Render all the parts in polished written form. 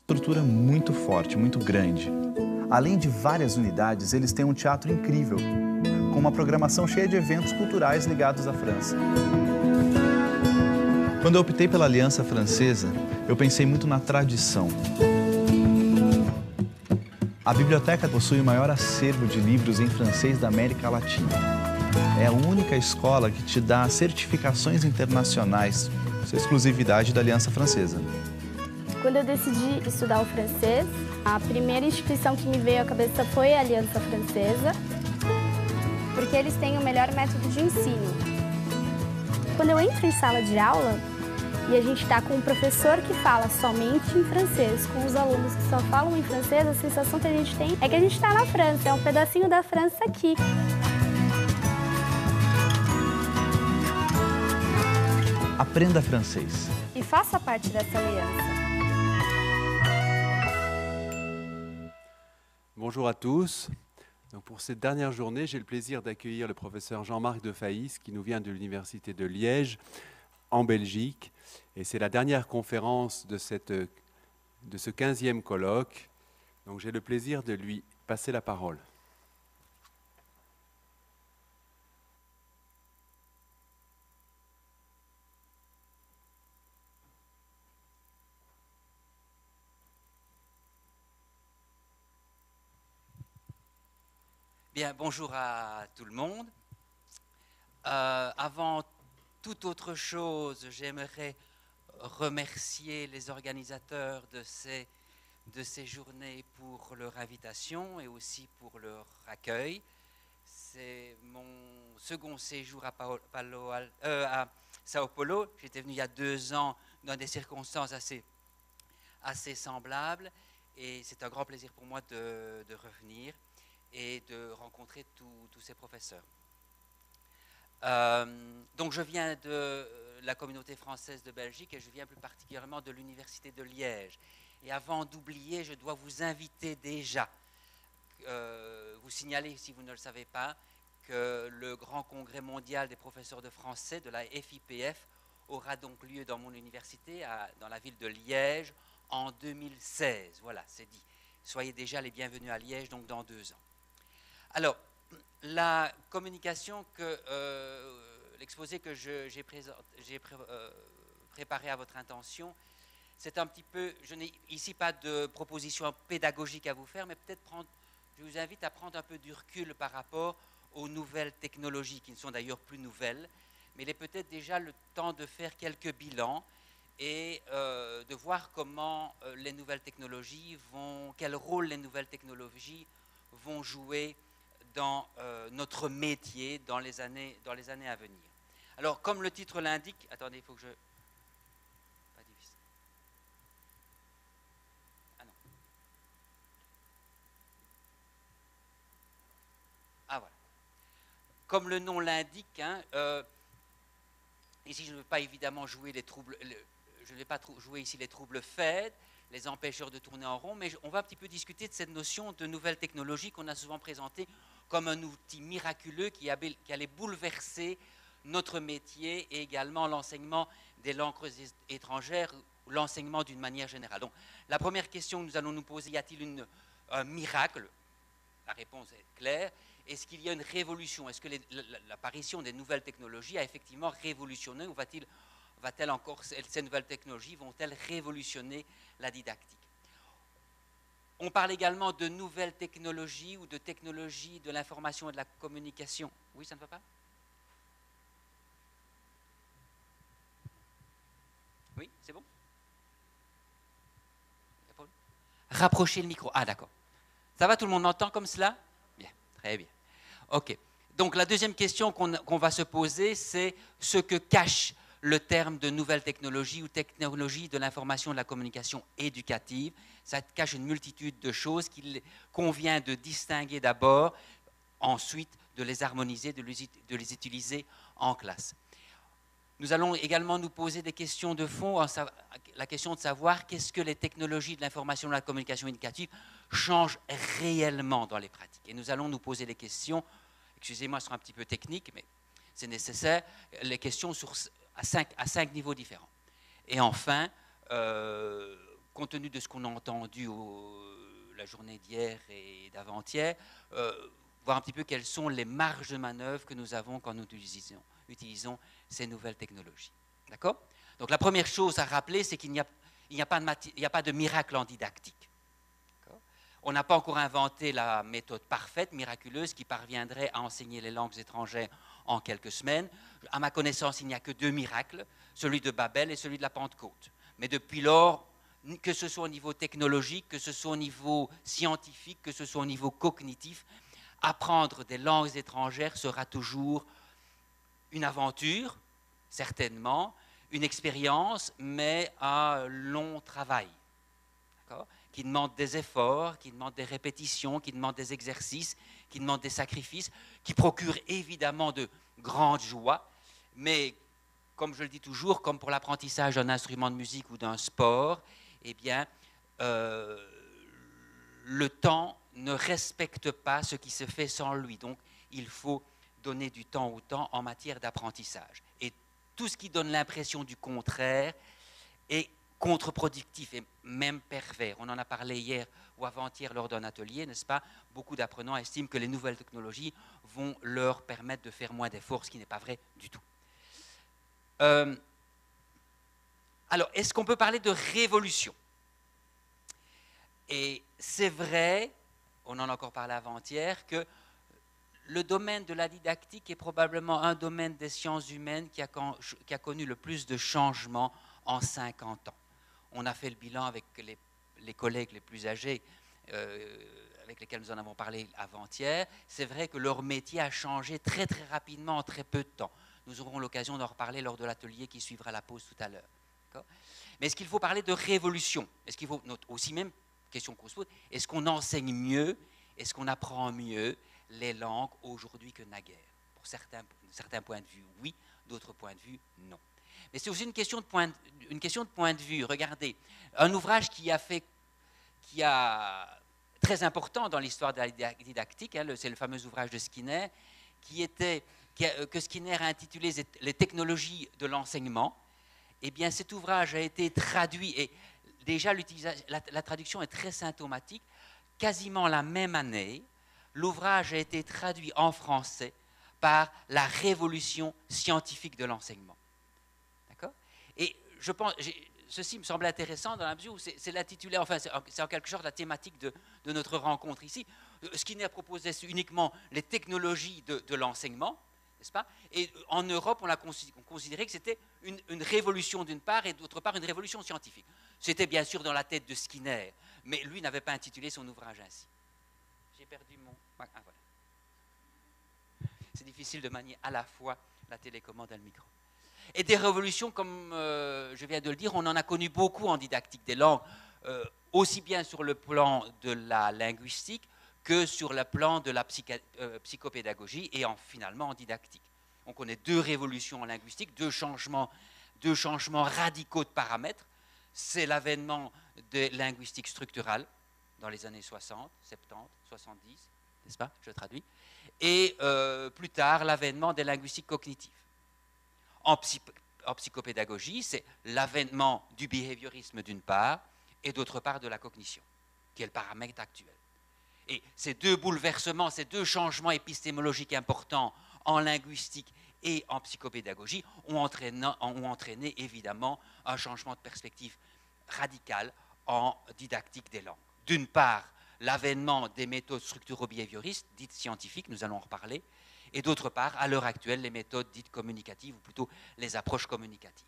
Estrutura muito forte, muito grande. Além de várias unidades, eles têm um teatro incrível, com uma programação cheia de eventos culturais ligados à França. Quando eu optei pela Aliança Francesa, eu pensei muito na tradição. A biblioteca possui o maior acervo de livros em francês da América Latina. É a única escola que te dá certificações internacionais, essa exclusividade da Aliança Francesa. Quando eu decidi estudar o francês, a primeira instituição que me veio à cabeça foi a Aliança Francesa, porque eles têm o melhor método de ensino. Quando eu entro em sala de aula e a gente está com um professor que fala somente em francês, com os alunos que só falam em francês, a sensação que a gente tem é que a gente está na França, é um pedacinho da França aqui. Aprenda francês. E faça parte dessa aliança. Bonjour à tous. Donc pour cette dernière journée, j'ai le plaisir d'accueillir le professeur Jean-Marc de Faïs qui nous vient de l'Université de Liège en Belgique. Et c'est la dernière conférence de ce 15e colloque. Donc j'ai le plaisir de lui passer la parole. Bien, bonjour à tout le monde. Avant toute autre chose, j'aimerais remercier les organisateurs de ces journées pour leur invitation et aussi pour leur accueil. C'est mon second séjour à Sao Paulo. J'étais venu il y a 2 ans dans des circonstances assez semblables et c'est un grand plaisir pour moi de revenir et de rencontrer tous ces professeurs. Donc je viens de la communauté française de Belgique et je viens plus particulièrement de l'Université de Liège. Et avant d'oublier, je dois vous inviter déjà, vous signaler si vous ne le savez pas, que le grand congrès mondial des professeurs de français de la FIPF aura donc lieu dans mon université, dans la ville de Liège, en 2016. Voilà, c'est dit. Soyez déjà les bienvenus à Liège, donc dans 2 ans. Alors, la communication, l'exposé que j'ai préparé à votre intention, c'est un petit peu, je n'ai ici pas de proposition pédagogique à vous faire, mais peut-être je vous invite à prendre un peu du recul par rapport aux nouvelles technologies, qui ne sont d'ailleurs plus nouvelles, mais il est peut-être déjà le temps de faire quelques bilans et de voir comment les nouvelles technologies quel rôle les nouvelles technologies vont jouer dans notre métier dans les années à venir. Alors, comme le titre l'indique, attendez, il faut que je... Pas difficile. Ah non. Ah voilà. Comme le nom l'indique, ici je ne veux pas évidemment jouer les troubles, je ne vais pas jouer ici les troubles faits, les empêcheurs de tourner en rond, mais on va un petit peu discuter de cette notion de nouvelles technologies qu'on a souvent présentée comme un outil miraculeux qui allait bouleverser notre métier et également l'enseignement des langues étrangères, l'enseignement d'une manière générale. Donc, la première question que nous allons nous poser, y a-t-il un miracle? La réponse est claire. Est-ce qu'il y a une révolution? Est-ce que l'apparition des nouvelles technologies a effectivement révolutionné ou ces nouvelles technologies vont-elles révolutionner la didactique? On parle également de nouvelles technologies ou de technologies de l'information et de la communication. Oui, ça ne va pas? Oui, c'est bon? Rapprochez le micro. Ah, d'accord. Ça va, tout le monde m'entend comme cela? Bien, très bien. OK. Donc, la deuxième question qu'on va se poser, c'est ce que cache le terme de nouvelles technologies ou technologies de l'information et de la communication éducative. Ça cache une multitude de choses qu'il convient de distinguer d'abord, ensuite de les harmoniser, de les utiliser en classe. Nous allons également nous poser des questions de fond, la question de savoir qu'est-ce que les technologies de l'information et de la communication éducative changent réellement dans les pratiques. Et nous allons nous poser des questions, excusez-moi, ce sera un petit peu technique, mais c'est nécessaire, les questions à cinq niveaux différents. Et enfin, compte tenu de ce qu'on a entendu la journée d'hier et d'avant-hier, voir un petit peu quelles sont les marges de manœuvre que nous avons quand nous utilisons ces nouvelles technologies. D'accord? Donc la première chose à rappeler, c'est qu'il n'y a pas de miracle en didactique. On n'a pas encore inventé la méthode parfaite, miraculeuse, qui parviendrait à enseigner les langues étrangères en quelques semaines. À ma connaissance, il n'y a que 2 miracles, celui de Babel et celui de la Pentecôte. Mais depuis lors, que ce soit au niveau technologique, que ce soit au niveau scientifique, que ce soit au niveau cognitif, apprendre des langues étrangères sera toujours une aventure, certainement, une expérience, mais un long travail, qui demande des efforts, qui demande des répétitions, qui demande des exercices, qui demande des sacrifices, qui procure évidemment de grandes joies, mais comme je le dis toujours, comme pour l'apprentissage d'un instrument de musique ou d'un sport, eh bien, le temps ne respecte pas ce qui se fait sans lui. Donc, il faut donner du temps au temps en matière d'apprentissage. Et tout ce qui donne l'impression du contraire est contre-productif et même pervers. On en a parlé hier ou avant-hier lors d'un atelier, n'est-ce pas? Beaucoup d'apprenants estiment que les nouvelles technologies vont leur permettre de faire moins d'efforts, ce qui n'est pas vrai du tout. Alors, est-ce qu'on peut parler de révolution? Et c'est vrai, on en a encore parlé avant-hier, que le domaine de la didactique est probablement un domaine des sciences humaines qui a connu le plus de changements en 50 ans. On a fait le bilan avec les collègues les plus âgés avec lesquels nous en avons parlé avant-hier. C'est vrai que leur métier a changé très très rapidement en très peu de temps. Nous aurons l'occasion d'en reparler lors de l'atelier qui suivra la pause tout à l'heure. Mais est-ce qu'il faut parler de révolution? Est-ce qu'il faut aussi, même question qu'on se pose, est-ce qu'on enseigne mieux, est-ce qu'on apprend mieux les langues aujourd'hui que naguère? Pour certains points de vue, oui, d'autres points de vue, non. Mais c'est aussi une question de point de vue. Regardez, un ouvrage qui a très important dans l'histoire de la didactique, hein, c'est le fameux ouvrage de Skinner, que Skinner a intitulé « Les technologies de l'enseignement ». Eh bien, cet ouvrage a été traduit, et déjà la traduction est très symptomatique. Quasiment la même année, l'ouvrage a été traduit en français par la révolution scientifique de l'enseignement. D'accord? Et je pense, ceci me semble intéressant dans la mesure où c'est l'intitulé, enfin c'est en quelque sorte la thématique de notre rencontre ici. Skinner proposait uniquement les technologies de l'enseignement, n'est-ce pas? Et en Europe, on considérait que c'était une révolution d'une part et d'autre part une révolution scientifique. C'était bien sûr dans la tête de Skinner, mais lui n'avait pas intitulé son ouvrage ainsi. J'ai perdu mon... Ah, voilà. C'est difficile de manier à la fois la télécommande et le micro. Et des révolutions, comme je viens de le dire, on en a connu beaucoup en didactique des langues, aussi bien sur le plan de la linguistique que sur le plan de la psychopédagogie et finalement en didactique. On connaît 2 révolutions en linguistique, 2 changements radicaux de paramètres. C'est l'avènement de linguistique structurale dans les années 60, 70, 70, n'est-ce pas? Je traduis. Et plus tard, l'avènement des linguistiques cognitives. En psychopédagogie, c'est l'avènement du behaviorisme d'une part et d'autre part de la cognition, qui est le paramètre actuel. Et ces 2 bouleversements, ces 2 changements épistémologiques importants en linguistique et en psychopédagogie ont entraîné évidemment un changement de perspective radical en didactique des langues. D'une part, l'avènement des méthodes structuro-behavioristes, dites scientifiques, nous allons en reparler, et d'autre part, à l'heure actuelle, les méthodes dites communicatives, ou plutôt les approches communicatives.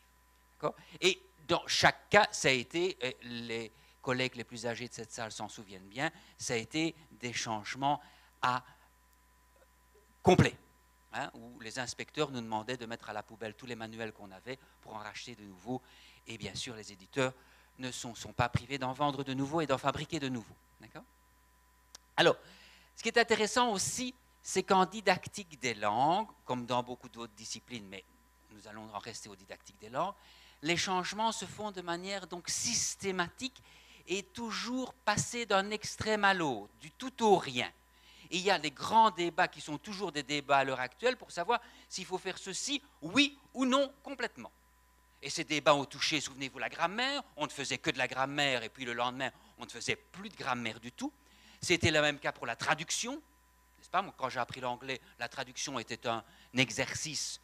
Et dans chaque cas, ça a été, les collègues les plus âgés de cette salle s'en souviennent bien, ça a été des changements complets, hein, où les inspecteurs nous demandaient de mettre à la poubelle tous les manuels qu'on avait pour en racheter de nouveaux, et bien sûr, les éditeurs ne sont pas privés d'en vendre de nouveaux et d'en fabriquer de nouveaux. D'accord? Alors, ce qui est intéressant aussi, c'est qu'en didactique des langues, comme dans beaucoup d'autres disciplines, mais nous allons en rester aux didactiques des langues, les changements se font de manière donc systématique et toujours passés d'un extrême à l'autre, du tout au rien. Et il y a des grands débats qui sont toujours des débats à l'heure actuelle pour savoir s'il faut faire ceci, oui ou non, complètement. Et ces débats ont touché, souvenez-vous, la grammaire. On ne faisait que de la grammaire, et puis le lendemain, on ne faisait plus de grammaire du tout. C'était le même cas pour la traduction, n'est-ce pas? Moi, quand j'ai appris l'anglais, la traduction était un exercice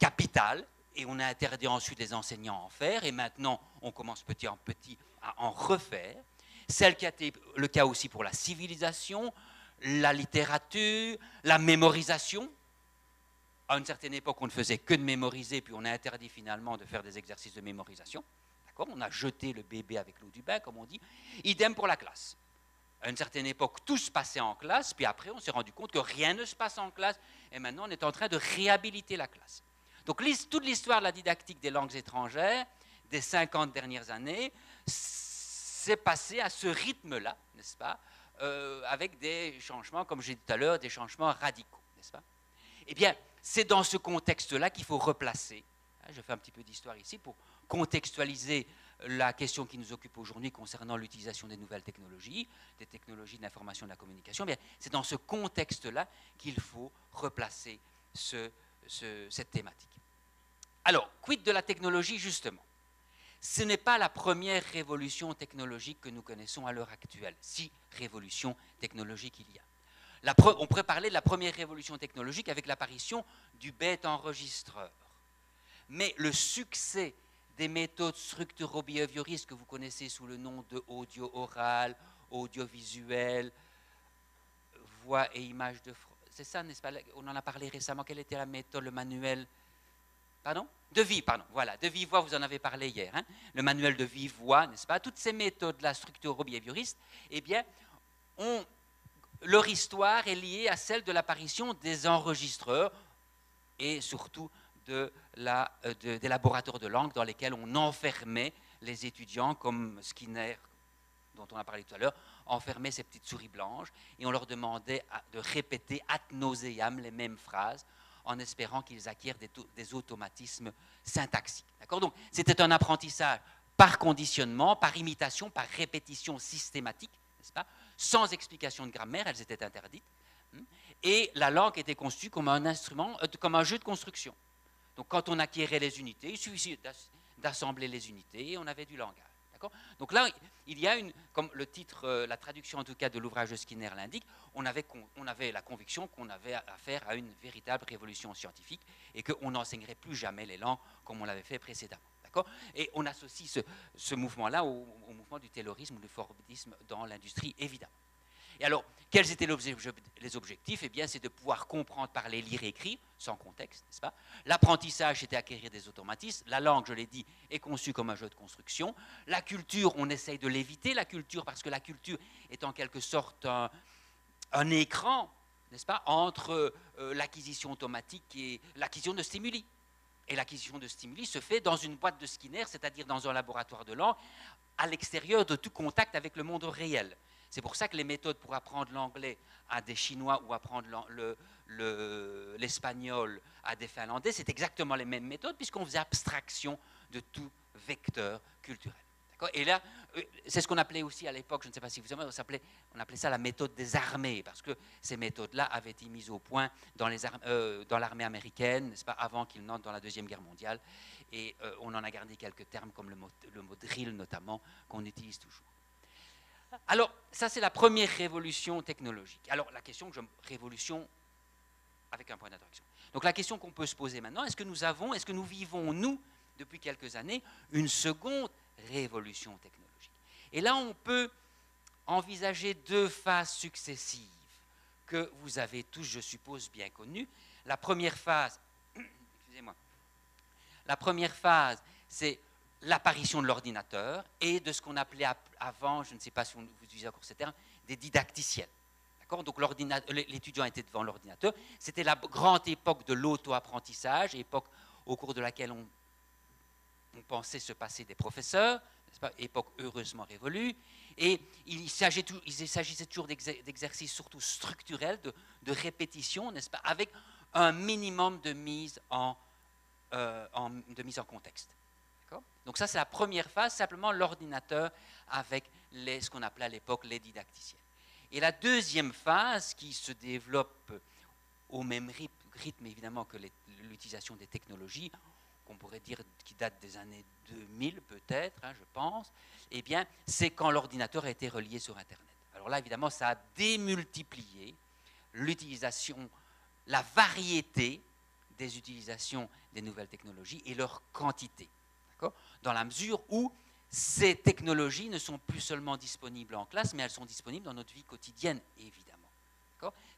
capital, et on a interdit ensuite les enseignants à en faire, et maintenant, on commence petit en petit à en refaire. Celle qui a été le cas aussi pour la civilisation, la littérature, la mémorisation. À une certaine époque, on ne faisait que de mémoriser, puis on a interdit finalement de faire des exercices de mémorisation. D'accord? On a jeté le bébé avec l'eau du bain, comme on dit. Idem pour la classe. À une certaine époque, tout se passait en classe, puis après, on s'est rendu compte que rien ne se passe en classe, et maintenant, on est en train de réhabiliter la classe. Donc, toute l'histoire de la didactique des langues étrangères, des 50 dernières années, s'est passée à ce rythme-là, n'est-ce pas, avec des changements, comme j'ai dit tout à l'heure, des changements radicaux, n'est-ce pas? Eh bien, c'est dans ce contexte-là qu'il faut replacer. Je fais un petit peu d'histoire ici pour contextualiser la question qui nous occupe aujourd'hui concernant l'utilisation des nouvelles technologies, des technologies de l'information et de la communication. Bien, c'est dans ce contexte-là qu'il faut replacer cette thématique. Alors, quid de la technologie, justement? Ce n'est pas la première révolution technologique que nous connaissons à l'heure actuelle. 6 révolutions technologiques il y a. On pourrait parler de la première révolution technologique avec l'apparition du bête-enregistreur. Mais le succès des méthodes structuro-behavioristes que vous connaissez sous le nom de audio oral, audiovisuel, voix et images de... C'est ça, n'est-ce pas? On en a parlé récemment. Quelle était la méthode, le manuel? Pardon? De vive, pardon. Voilà, de vive voix, vous en avez parlé hier. Hein? Le manuel de vive voix, n'est-ce pas? Toutes ces méthodes-là structuro-behavioristes, eh bien, leur histoire est liée à celle de l'apparition des enregistreurs et surtout des laboratoires de langue dans lesquels on enfermait les étudiants, comme Skinner, dont on a parlé tout à l'heure, enfermait ces petites souris blanches et on leur demandait de répéter ad nauseam les mêmes phrases en espérant qu'ils acquièrent des automatismes syntaxiques. Donc, c'était un apprentissage par conditionnement, par imitation, par répétition systématique, n'est-ce pas? Sans explication de grammaire, elles étaient interdites. Et la langue était conçue comme un instrument, comme un jeu de construction. Donc, quand on acquérait les unités, il suffisait d'assembler les unités et on avait du langage. Donc là, il y a comme le titre, la traduction en tout cas de l'ouvrage de Skinner l'indique, on avait la conviction qu'on avait affaire à une véritable révolution scientifique et qu'on n'enseignerait plus jamais les langues comme on l'avait fait précédemment. Et on associe ce mouvement-là au mouvement du taylorisme ou du fordisme dans l'industrie, évidemment. Et alors, quels étaient les objectifs? Eh bien, c'est de pouvoir comprendre, parler, lire et écrire, sans contexte, n'est-ce pas? L'apprentissage, c'était acquérir des automatismes. La langue, je l'ai dit, est conçue comme un jeu de construction. La culture, on essaye de l'éviter, la culture, parce que la culture est en quelque sorte un écran, n'est-ce pas, entre l'acquisition automatique et l'acquisition de stimuli. Et l'acquisition de stimuli se fait dans une boîte de Skinner, c'est-à-dire dans un laboratoire de langue, à l'extérieur de tout contact avec le monde réel. C'est pour ça que les méthodes pour apprendre l'anglais à des Chinois ou apprendre l'espagnol à des Finlandais, c'est exactement les mêmes méthodes puisqu'on faisait abstraction de tout vecteur culturel. Et là, c'est ce qu'on appelait aussi à l'époque, je ne sais pas si vous savez, on appelait ça la méthode des armées, parce que ces méthodes-là avaient été mises au point dans l'armée américaine, n'est-ce pas, avant qu'ils n'entrent dans la Deuxième Guerre mondiale. Et on en a gardé quelques termes comme le mot drill notamment, qu'on utilise toujours. Alors, ça c'est la première révolution technologique. Alors, la question, révolution avec un point d'interrogation. Donc la question qu'on peut se poser maintenant, est-ce que nous vivons, nous, depuis quelques années, une seconde révolution technologique? Et là, on peut envisager 2 phases successives que vous avez tous, je suppose, bien connues. La première phase, excusez-moi, la première phase, c'est l'apparition de l'ordinateur et de ce qu'on appelait avant, je ne sais pas si vous utilisez encore ce terme, des didacticiels. Donc l'étudiant était devant l'ordinateur. C'était la grande époque de l'auto-apprentissage, époque au cours de laquelle on pensait se passer des professeurs, n'est-ce pas, époque heureusement révolue. Et il s'agissait toujours d'exercices surtout structurels, de répétition, n'est-ce pas, avec un minimum de mise en contexte. Donc ça, c'est la première phase, simplement l'ordinateur avec ce qu'on appelait à l'époque les didacticiels. Et la deuxième phase, qui se développe au même rythme évidemment que l'utilisation des technologies, qu'on pourrait dire qui date des années 2000 peut-être, hein, je pense, eh bien, c'est quand l'ordinateur a été relié sur Internet. Alors là, évidemment, ça a démultiplié l'utilisation, la variété des utilisations des nouvelles technologies et leur quantité, dans la mesure où ces technologies ne sont plus seulement disponibles en classe, mais elles sont disponibles dans notre vie quotidienne, évidemment.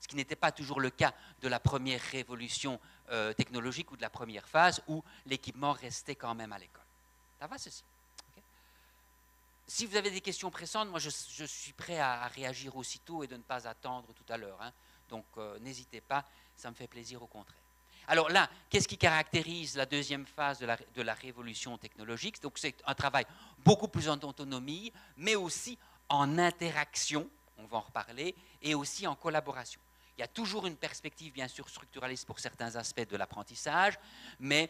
Ce qui n'était pas toujours le cas de la première révolution technologique ou de la première phase où l'équipement restait quand même à l'école. Ça va ceci? Okay. Si vous avez des questions pressantes, moi je suis prêt à réagir aussitôt et de ne pas attendre tout à l'heure. Hein. Donc n'hésitez pas, ça me fait plaisir au contraire. Alors là, qu'est-ce qui caractérise la deuxième phase de la révolution technologique? Donc c'est un travail beaucoup plus en autonomie, mais aussi en interaction, on va en reparler, et aussi en collaboration. Il y a toujours une perspective, bien sûr, structuraliste pour certains aspects de l'apprentissage, mais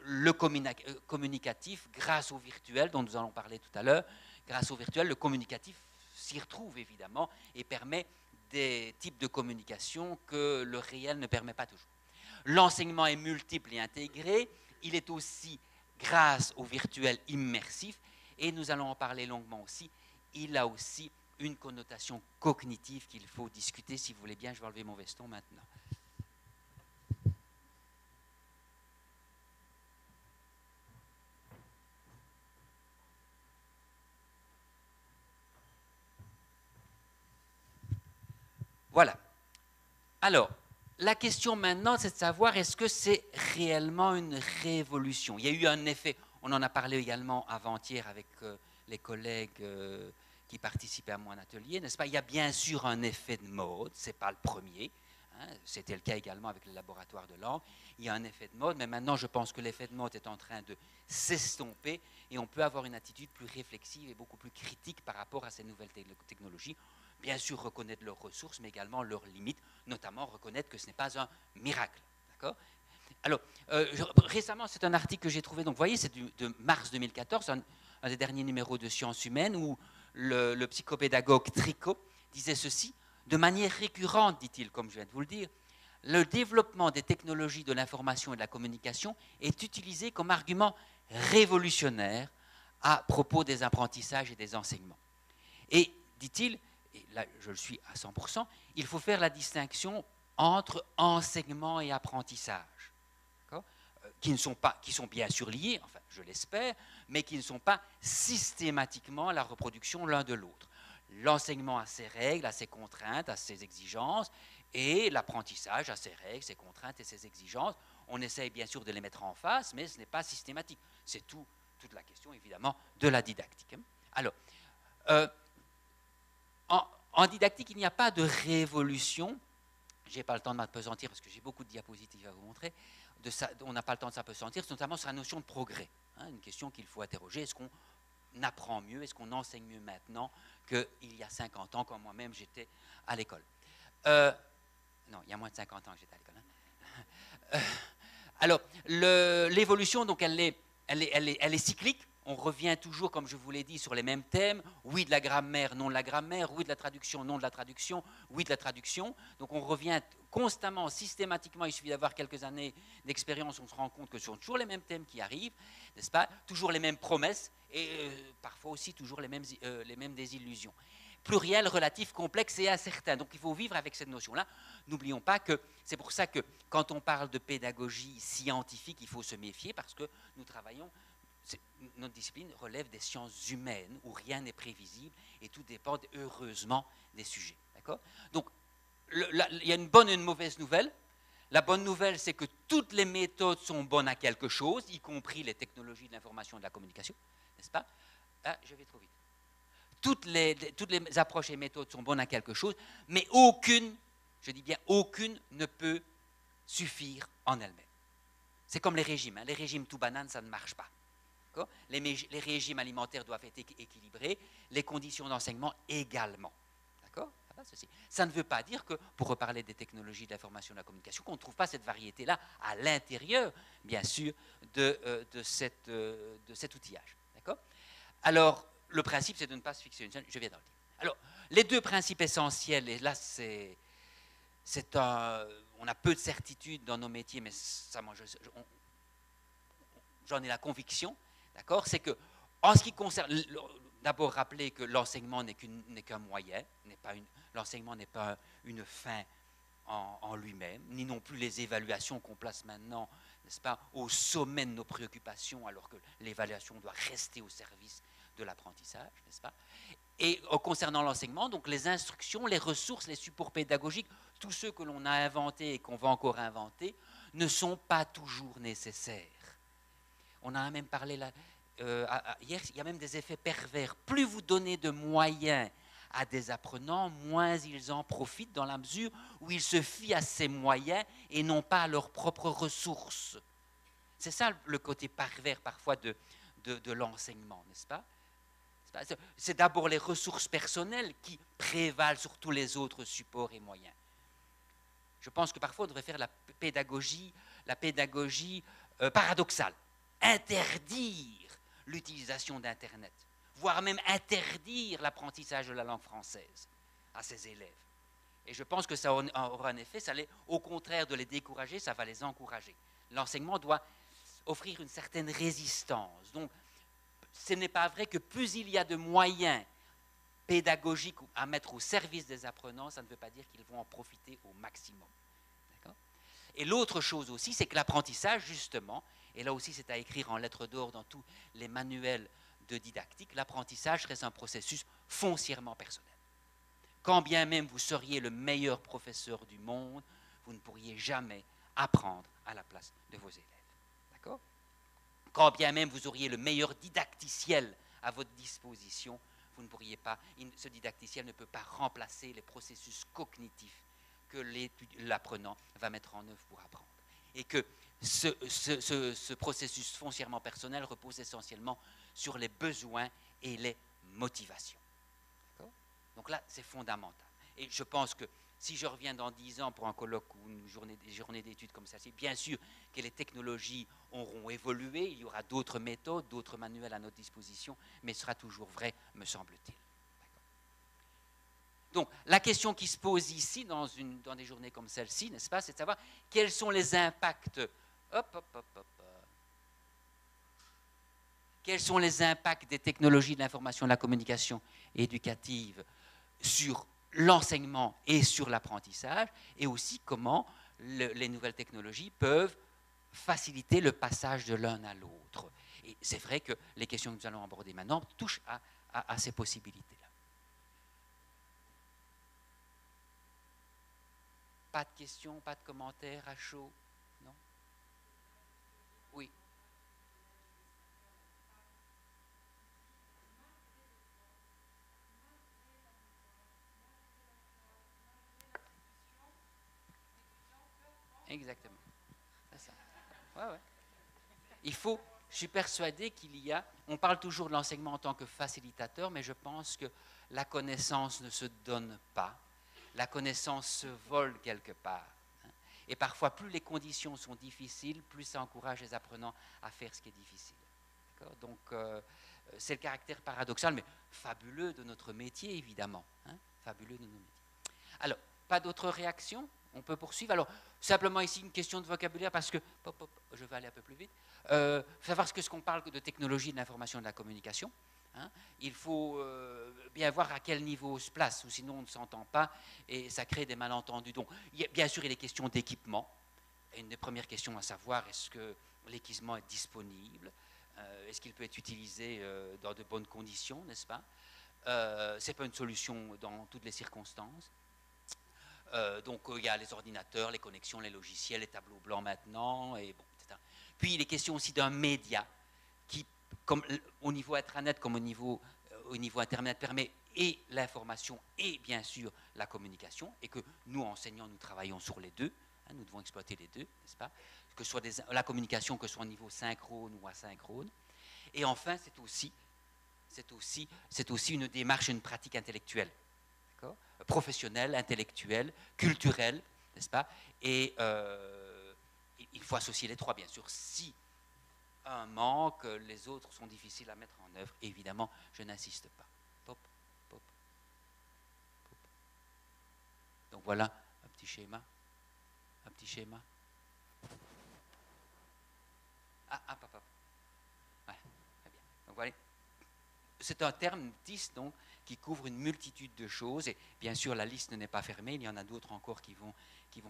le communicatif, grâce au virtuel, dont nous allons parler tout à l'heure, grâce au virtuel, le communicatif s'y retrouve évidemment et permet des types de communication que le réel ne permet pas toujours. L'enseignement est multiple et intégré, il est aussi grâce au virtuel immersif, et nous allons en parler longuement aussi, il a aussi une connotation cognitive qu'il faut discuter. Si vous voulez bien, je vais enlever mon veston maintenant. Voilà. Alors, la question maintenant, c'est de savoir est-ce que c'est réellement une révolution. Il y a eu un effet, on en a parlé également avant-hier avec les collègues qui participaient à mon atelier, n'est-ce pas? Il y a bien sûr un effet de mode, ce n'est pas le premier, hein, c'était le cas également avec le laboratoire de langue, il y a un effet de mode, mais maintenant je pense que l'effet de mode est en train de s'estomper et on peut avoir une attitude plus réflexive et beaucoup plus critique par rapport à ces nouvelles technologies. Bien sûr reconnaître leurs ressources, mais également leurs limites, notamment reconnaître que ce n'est pas un miracle. D'accord ? Alors, récemment, c'est un article que j'ai trouvé, donc vous voyez, c'est de mars 2014, un des derniers numéros de Sciences humaines, où le psychopédagogue Tricot disait ceci, de manière récurrente, dit-il, comme je viens de vous le dire, le développement des technologies de l'information et de la communication est utilisé comme argument révolutionnaire à propos des apprentissages et des enseignements. Et, dit-il, et là je le suis à 100%, il faut faire la distinction entre enseignement et apprentissage, qui sont bien sûr liés, enfin je l'espère, mais qui ne sont pas systématiquement la reproduction l'un de l'autre. L'enseignement a ses règles, a ses contraintes, a ses exigences, et l'apprentissage a ses règles, ses contraintes et ses exigences. On essaye bien sûr de les mettre en face, mais ce n'est pas systématique. C'est toute la question évidemment de la didactique. Alors, en didactique, il n'y a pas de révolution. Je n'ai pas le temps de m'apesantir parce que j'ai beaucoup de diapositives à vous montrer. On n'a pas le temps de s'apesantir, notamment sur la notion de progrès. Hein, une question qu'il faut interroger. Est-ce qu'on apprend mieux, est-ce qu'on enseigne mieux maintenant qu'il y a 50 ans, quand moi-même j'étais à l'école? Non, il y a moins de 50 ans que j'étais à l'école. Hein. Alors, l'évolution, donc, elle est cyclique. On revient toujours, comme je vous l'ai dit, sur les mêmes thèmes. Oui de la grammaire, non de la grammaire. Oui de la traduction, non de la traduction. Oui de la traduction. Donc on revient constamment, systématiquement. Il suffit d'avoir quelques années d'expérience, on se rend compte que ce sont toujours les mêmes thèmes qui arrivent, n'est-ce pas? Toujours les mêmes promesses et parfois aussi toujours les mêmes désillusions. Pluriel, relatif, complexe et incertain. Donc il faut vivre avec cette notion-là. N'oublions pas que c'est pour ça que quand on parle de pédagogie scientifique, il faut se méfier parce que nous travaillons... Notre discipline relève des sciences humaines où rien n'est prévisible et tout dépend heureusement des sujets. D'accord ? Donc, il y a une bonne et une mauvaise nouvelle. La bonne nouvelle, c'est que toutes les méthodes sont bonnes à quelque chose, y compris les technologies de l'information et de la communication, n'est-ce pas ? Ah, je vais trop vite. Toutes les approches et méthodes sont bonnes à quelque chose, mais aucune, je dis bien aucune, ne peut suffire en elle-même. C'est comme les régimes. Hein. Les régimes tout bananes, ça ne marche pas. Les régimes alimentaires doivent être équilibrés, les conditions d'enseignement également. D'accord ? Ça ne veut pas dire que, pour reparler des technologies de l'information et de la communication, qu'on ne trouve pas cette variété-là à l'intérieur, bien sûr, de cet outillage. D'accord ? Alors, le principe, c'est de ne pas se fixer une seule. Je viens d'en le dire. Alors, les deux principes essentiels, et là, on a peu de certitude dans nos métiers, mais ça, j'en ai la conviction, d'accord, c'est que, en ce qui concerne, d'abord rappeler que l'enseignement n'est qu'un moyen, l'enseignement n'est pas une fin en lui-même, ni non plus les évaluations qu'on place maintenant, n'est-ce pas, au sommet de nos préoccupations, alors que l'évaluation doit rester au service de l'apprentissage, n'est-ce pas? Et concernant l'enseignement, donc les instructions, les ressources, les supports pédagogiques, tous ceux que l'on a inventés et qu'on va encore inventer, ne sont pas toujours nécessaires. On en a même parlé là, hier, il y a même des effets pervers. Plus vous donnez de moyens à des apprenants, moins ils en profitent dans la mesure où ils se fient à ces moyens et non pas à leurs propres ressources. C'est ça le côté pervers parfois de l'enseignement, n'est-ce pas? C'est d'abord les ressources personnelles qui prévalent sur tous les autres supports et moyens. Je pense que parfois on devrait faire la pédagogie paradoxale. Interdire l'utilisation d'Internet, voire même interdire l'apprentissage de la langue française à ses élèves. Et je pense que ça aura un effet, ça allait, au contraire de les décourager, ça va les encourager. L'enseignement doit offrir une certaine résistance. Donc, ce n'est pas vrai que plus il y a de moyens pédagogiques à mettre au service des apprenants, ça ne veut pas dire qu'ils vont en profiter au maximum. D'accord ? Et l'autre chose aussi, c'est que l'apprentissage, justement, et là aussi c'est à écrire en lettres d'or dans tous les manuels de didactique, l'apprentissage reste un processus foncièrement personnel. Quand bien même vous seriez le meilleur professeur du monde, vous ne pourriez jamais apprendre à la place de vos élèves. D'accord ? Quand bien même vous auriez le meilleur didacticiel à votre disposition, vous ne pourriez pas, ce didacticiel ne peut pas remplacer les processus cognitifs que l'apprenant va mettre en œuvre pour apprendre. Et que ce processus foncièrement personnel repose essentiellement sur les besoins et les motivations. Donc là, c'est fondamental. Et je pense que si je reviens dans 10 ans pour un colloque ou une journée d'études comme ça, c'est bien sûr que les technologies auront évolué, il y aura d'autres méthodes, d'autres manuels à notre disposition, mais ce sera toujours vrai, me semble-t-il. Donc, la question qui se pose ici, dans des journées comme celle-ci, n'est-ce pas, c'est de savoir quels sont les impacts. Quels sont les impacts des technologies de l'information et de la communication éducative sur l'enseignement et sur l'apprentissage, et aussi comment les nouvelles technologies peuvent faciliter le passage de l'un à l'autre. Et c'est vrai que les questions que nous allons aborder maintenant touchent à ces possibilités-là. Pas de questions, pas de commentaires à chaud, non? Oui. Exactement. C'est ça. Ouais. Je suis persuadé qu'il y a, on parle toujours de l'enseignement en tant que facilitateur, mais je pense que la connaissance ne se donne pas. La connaissance se vole quelque part. Et parfois, plus les conditions sont difficiles, plus ça encourage les apprenants à faire ce qui est difficile. Donc, c'est le caractère paradoxal, mais fabuleux de notre métier, évidemment. Fabuleux de nos métiers. Alors, pas d'autres réactions? On peut poursuivre. Alors, simplement ici, une question de vocabulaire, parce que, je vais aller un peu plus vite. Savoir ce qu'on parle de technologie de l'information et de la communication. Il faut bien voir à quel niveau on se place, ou sinon on ne s'entend pas et ça crée des malentendus. Donc, bien sûr, il y a des questions d'équipement. Et une des premières questions à savoir, est-ce que l'équipement est disponible? Est-ce qu'il peut être utilisé dans de bonnes conditions, n'est-ce pas? Ce n'est pas une solution dans toutes les circonstances. Donc, il y a les ordinateurs, les connexions, les logiciels, les tableaux blancs maintenant, et bon, etc. Puis, les questions aussi d'un média qui, comme au niveau intranet comme au niveau Internet, permet et l'information et bien sûr la communication, et que nous, enseignants, nous travaillons sur les deux, nous devons exploiter les deux, n'est-ce pas? Que ce soit la communication, que ce soit au niveau synchrone ou asynchrone. Et enfin, c'est aussi une démarche, une pratique intellectuelle, professionnelle, intellectuelle, culturelle, n'est-ce pas? Et il faut associer les trois, bien sûr. Si un manque, les autres sont difficiles à mettre en œuvre, évidemment, je n'insiste pas. Pop. Donc voilà un petit schéma. Papa. c'est un terme TIS donc, qui couvre une multitude de choses. Et bien sûr, la liste n'est pas fermée. Il y en a d'autres encore qui vont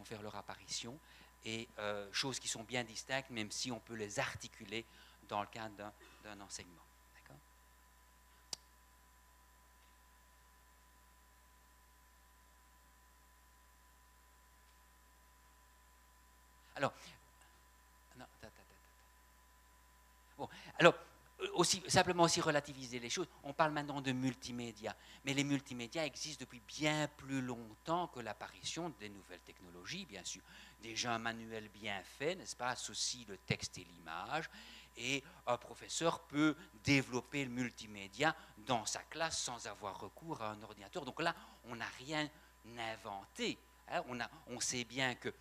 faire leur apparition. Et choses qui sont bien distinctes, même si on peut les articuler dans le cadre d'un enseignement. D'accord ? Alors, non, bon, alors, simplement aussi relativiser les choses. On parle maintenant de multimédia, mais les multimédias existent depuis bien plus longtemps que l'apparition des nouvelles technologies, bien sûr. Déjà un manuel bien fait, n'est-ce pas, associe le texte et l'image, et un professeur peut développer le multimédia dans sa classe sans avoir recours à un ordinateur. Donc là, on n'a rien inventé. Hein. On sait bien que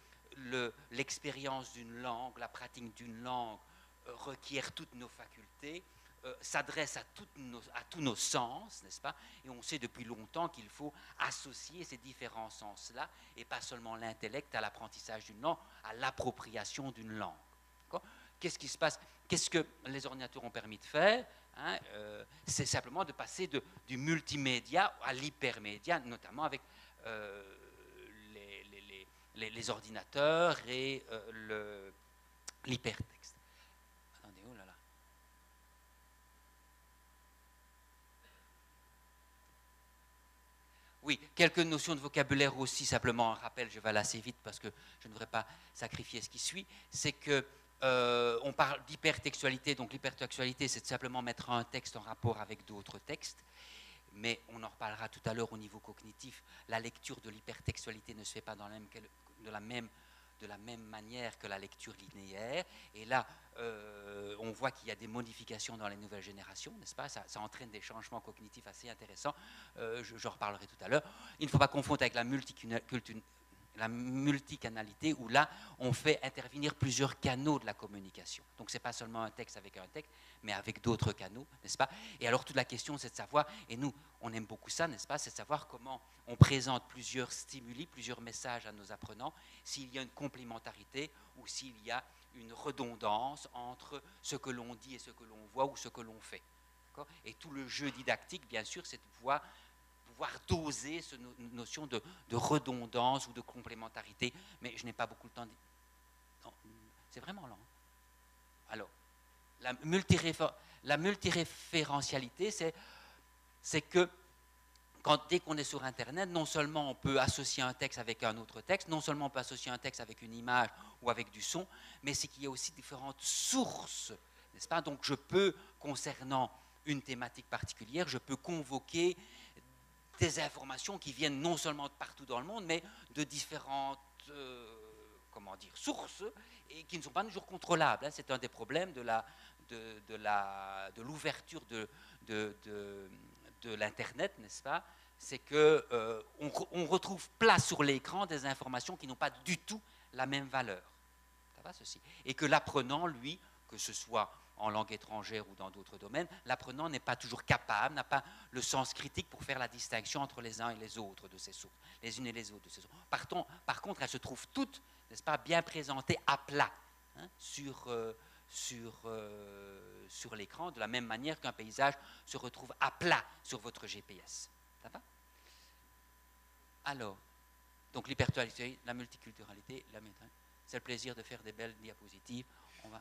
l'expérience d'une langue, la pratique d'une langue requiert toutes nos facultés, s'adresse à tous nos sens, n'est-ce pas? Et on sait depuis longtemps qu'il faut associer ces différents sens-là, et pas seulement l'intellect à l'apprentissage d'une langue, à l'appropriation d'une langue. Qu'est-ce qui se passe? Qu'est-ce que les ordinateurs ont permis de faire? Hein, c'est simplement de passer du multimédia à l'hypermédia, notamment avec les ordinateurs et l'hypertexte. Attendez, oh là là. Oui, quelques notions de vocabulaire aussi, simplement un rappel, je vais aller assez vite parce que je ne voudrais pas sacrifier ce qui suit, c'est que on parle d'hypertextualité, donc l'hypertextualité c'est de simplement mettre un texte en rapport avec d'autres textes, mais on en reparlera tout à l'heure au niveau cognitif. La lecture de l'hypertextualité ne se fait pas de la même manière que la lecture linéaire, et là on voit qu'il y a des modifications dans les nouvelles générations, n'est-ce pas? Ça entraîne des changements cognitifs assez intéressants, j'en reparlerai tout à l'heure. Il ne faut pas confondre avec la multicanalité, où là, on fait intervenir plusieurs canaux de la communication. Donc, ce n'est pas seulement un texte avec un texte, mais avec d'autres canaux, n'est-ce pas? Et alors, toute la question, c'est de savoir, et nous, on aime beaucoup ça, n'est-ce pas? C'est de savoir comment on présente plusieurs stimuli, plusieurs messages à nos apprenants, s'il y a une complémentarité ou s'il y a une redondance entre ce que l'on dit et ce que l'on voit ou ce que l'on fait. Et tout le jeu didactique, bien sûr, c'est de pouvoir doser cette notion de redondance ou de complémentarité, mais je n'ai pas beaucoup de temps. Non, c'est vraiment lent. Alors, la multiréférentialité, c'est que dès qu'on est sur Internet, non seulement on peut associer un texte avec un autre texte, non seulement on peut associer un texte avec une image ou avec du son, mais c'est qu'il y a aussi différentes sources, n'est-ce pas? Donc je peux, concernant une thématique particulière, je peux convoquer des informations qui viennent non seulement de partout dans le monde, mais de différentes sources, et qui ne sont pas toujours contrôlables. Hein. C'est un des problèmes de l'ouverture de l'Internet, n'est-ce pas? C'est qu'on retrouve plat sur l'écran des informations qui n'ont pas du tout la même valeur. Ça va, ceci? Et que l'apprenant, lui, que ce soit en langue étrangère ou dans d'autres domaines, l'apprenant n'est pas toujours capable, n'a pas le sens critique pour faire la distinction entre les uns et les autres de ces sources, les unes et les autres de ces sources. Par contre, elles se trouvent toutes, n'est-ce pas, bien présentées à plat, hein, sur l'écran, de la même manière qu'un paysage se retrouve à plat sur votre GPS. Ça va? Alors, donc l'hypertextualité, la multiculturalité, c'est le plaisir de faire des belles diapositives. On va...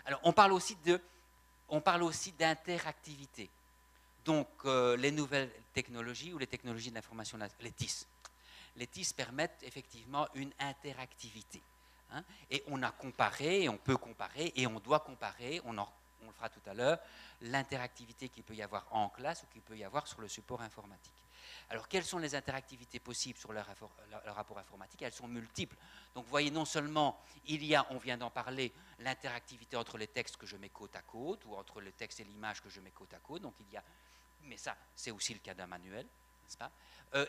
Alors, on parle aussi d'interactivité. Donc, les nouvelles technologies ou les technologies de l'information, les TIS. Les TIS permettent effectivement une interactivité. Hein, et on a comparé, et on peut comparer, et on doit comparer, on le fera tout à l'heure, l'interactivité qu'il peut y avoir en classe ou qu'il peut y avoir sur le support informatique. Alors, quelles sont les interactivités possibles sur le rapport informatique? Elles sont multiples. Donc, vous voyez, non seulement il y a, on vient d'en parler, l'interactivité entre les textes que je mets côte à côte, ou entre le texte et l'image que je mets côte à côte. Donc, il y a, mais ça, c'est aussi le cas d'un manuel, n'est-ce pas?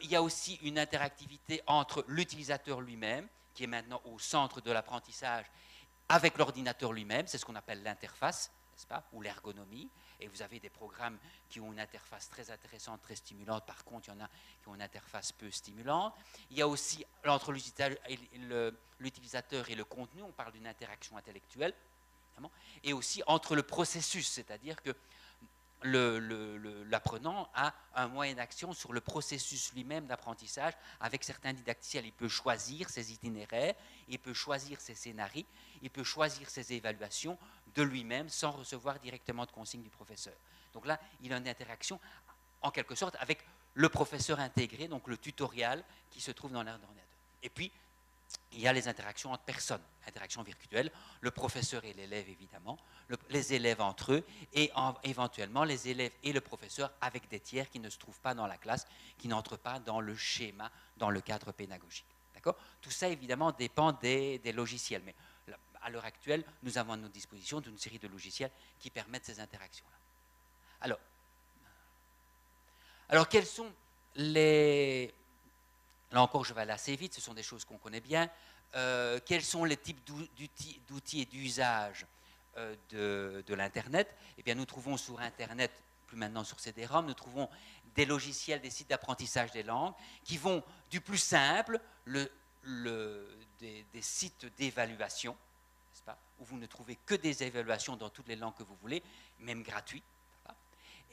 Il y a aussi une interactivité entre l'utilisateur lui-même, qui est maintenant au centre de l'apprentissage, avec l'ordinateur lui-même, c'est ce qu'on appelle l'interface, n'est-ce pas, ou l'ergonomie. Et vous avez des programmes qui ont une interface très intéressante, très stimulante. Par contre, il y en a qui ont une interface peu stimulante. Il y a aussi, entre l'utilisateur et le contenu, on parle d'une interaction intellectuelle, évidemment, et aussi entre le processus, c'est-à-dire que l'apprenant a un moyen d'action sur le processus lui-même d'apprentissage avec certains didacticiels. Il peut choisir ses itinéraires, il peut choisir ses scénarios, il peut choisir ses évaluations de lui-même sans recevoir directement de consignes du professeur. Donc là, il a une interaction en quelque sorte avec le professeur intégré, donc le tutoriel qui se trouve dans l'ordinateur. Et puis, il y a les interactions entre personnes, interactions virtuelles, le professeur et l'élève évidemment, les élèves entre eux et éventuellement les élèves et le professeur avec des tiers qui ne se trouvent pas dans la classe, qui n'entrent pas dans le schéma, dans le cadre pédagogique. D'accord ? Tout ça évidemment dépend des logiciels, mais à l'heure actuelle, nous avons à notre disposition une série de logiciels qui permettent ces interactions-là. Alors quels sont les... Là encore, je vais aller assez vite, ce sont des choses qu'on connaît bien. Quels sont les types d'outils et d'usages de l'Internet? Eh bien, nous trouvons sur Internet, plus maintenant sur CD-ROM, nous trouvons des logiciels, des sites d'apprentissage des langues qui vont du plus simple, des sites d'évaluation, n'est-ce pas, où vous ne trouvez que des évaluations dans toutes les langues que vous voulez, même gratuits.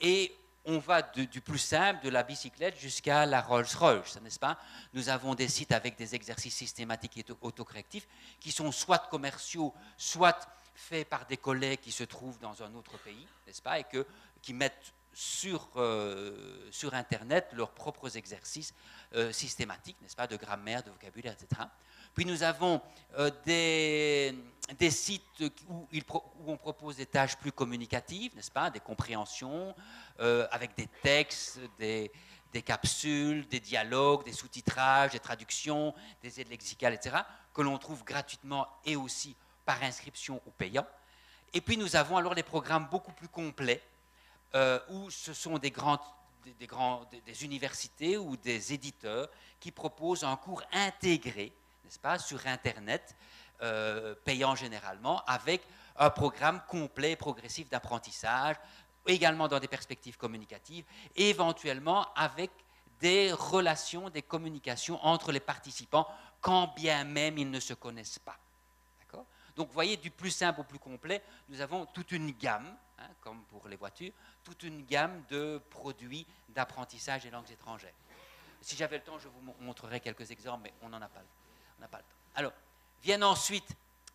Et on va du plus simple, de la bicyclette jusqu'à la Rolls-Royce, n'est-ce pas? Nous avons des sites avec des exercices systématiques et autocorrectifs qui sont soit commerciaux, soit faits par des collègues qui se trouvent dans un autre pays, n'est-ce pas? Et qui mettent sur Internet leurs propres exercices systématiques, n'est-ce pas? De grammaire, de vocabulaire, etc. Puis nous avons des sites où on propose des tâches plus communicatives, n'est-ce pas? Des compréhensions, avec des textes, des capsules, des dialogues, des sous-titrages, des traductions, des aides lexicales, etc., que l'on trouve gratuitement et aussi par inscription ou payant. Et puis nous avons alors des programmes beaucoup plus complets, où ce sont des universités ou des éditeurs qui proposent un cours intégré, n'est-ce pas, sur Internet, payant généralement, avec un programme complet et progressif d'apprentissage, également dans des perspectives communicatives, et éventuellement avec des relations, des communications entre les participants, quand bien même ils ne se connaissent pas. D'accord ? Donc vous voyez, du plus simple au plus complet, nous avons toute une gamme, hein, comme pour les voitures, toute une gamme de produits d'apprentissage des langues étrangères. Si j'avais le temps, je vous montrerai quelques exemples, mais on n'en a pas le temps. Alors, viennent ensuite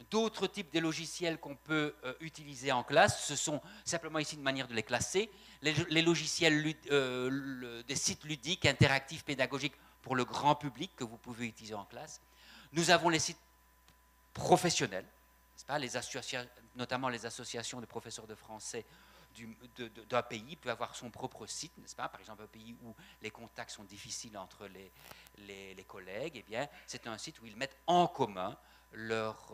d'autres types de logiciels qu'on peut utiliser en classe. Ce sont simplement ici une manière de les classer. Les logiciels des sites ludiques, interactifs, pédagogiques pour le grand public que vous pouvez utiliser en classe. Nous avons les sites professionnels, n'est-ce pas, notamment les associations de professeurs de français d'un pays peut avoir son propre site, n'est-ce pas? Par exemple, un pays où les contacts sont difficiles entre les collègues, eh bien, c'est un site où ils mettent en commun leurs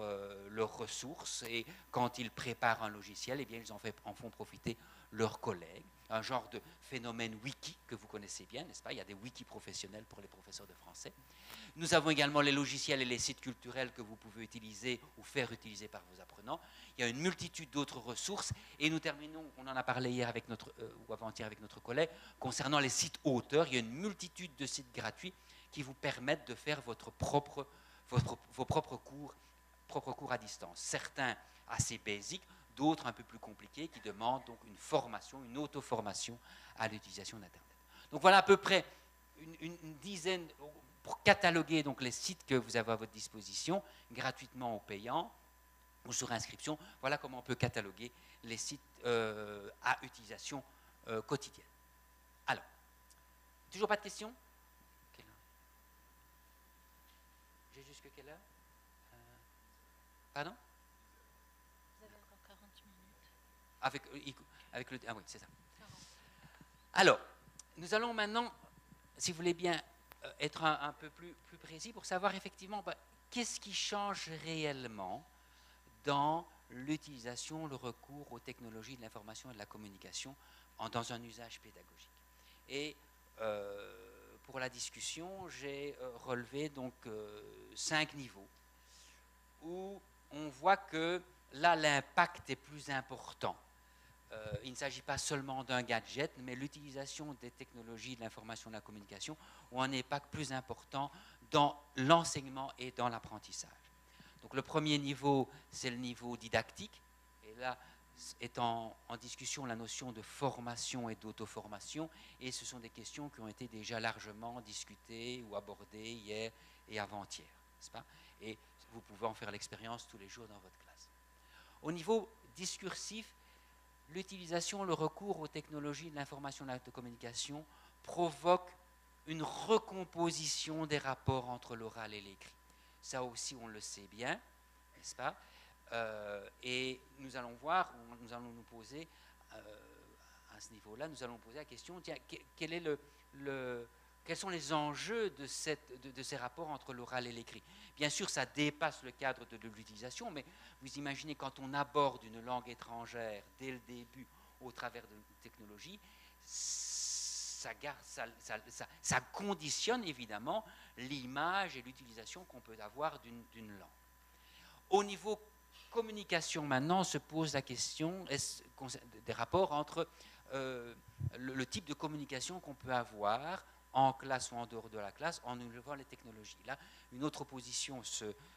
ressources et quand ils préparent un logiciel, eh bien, ils en font profiter leurs collègues. Un genre de phénomène wiki que vous connaissez bien, n'est-ce pas? Il y a des wikis professionnels pour les professeurs de français. Nous avons également les logiciels et les sites culturels que vous pouvez utiliser ou faire utiliser par vos apprenants. Il y a une multitude d'autres ressources et nous terminons, on en a parlé hier avec ou avant-hier avec notre collègue, concernant les sites auteurs. Il y a une multitude de sites gratuits qui vous permettent de faire vos propres cours à distance. Certains assez basiques, d'autres un peu plus compliqués qui demandent donc une formation, une auto-formation à l'utilisation d'Internet. Donc voilà à peu près une dizaine, pour cataloguer donc les sites que vous avez à votre disposition, gratuitement ou payants, ou sur inscription. Voilà comment on peut cataloguer les sites à utilisation quotidienne. Alors, toujours pas de questions? J'ai jusqu'à quelle heure? Pardon? Vous avez encore 40 minutes. Avec le... Ah oui, c'est ça. 40. Alors, nous allons maintenant, si vous voulez bien, être un peu plus précis pour savoir effectivement qu'est-ce qui change réellement dans l'utilisation, le recours aux technologies de l'information et de la communication dans un usage pédagogique. Et pour la discussion, j'ai relevé donc 5 niveaux où on voit que là l'impact est plus important il ne s'agit pas seulement d'un gadget, mais l'utilisation des technologies de l'information et de la communication ont un impact plus important dans l'enseignement et dans l'apprentissage. Donc le premier niveau, c'est le niveau didactique. Et là est en discussion la notion de formation et d'auto-formation. Et ce sont des questions qui ont été déjà largement discutées ou abordées hier et avant-hier, n'est-ce pas? Et vous pouvez en faire l'expérience tous les jours dans votre classe. Au niveau discursif, l'utilisation, le recours aux technologies de l'information et de la communication provoque une recomposition des rapports entre l'oral et l'écrit. Ça aussi, on le sait bien, n'est-ce pas? Et nous allons voir, nous allons nous poser, à ce niveau-là, nous allons poser la question, tiens, quels sont les enjeux de ces rapports entre l'oral et l'écrit? Bien sûr, ça dépasse le cadre de l'utilisation, mais vous imaginez quand on aborde une langue étrangère dès le début au travers de technologies, ça conditionne évidemment l'image et l'utilisation qu'on peut avoir d'une langue. Au niveau communication, maintenant, se pose la question des rapports entre le type de communication qu'on peut avoir en classe ou en dehors de la classe en élevant les technologies. Là, une autre opposition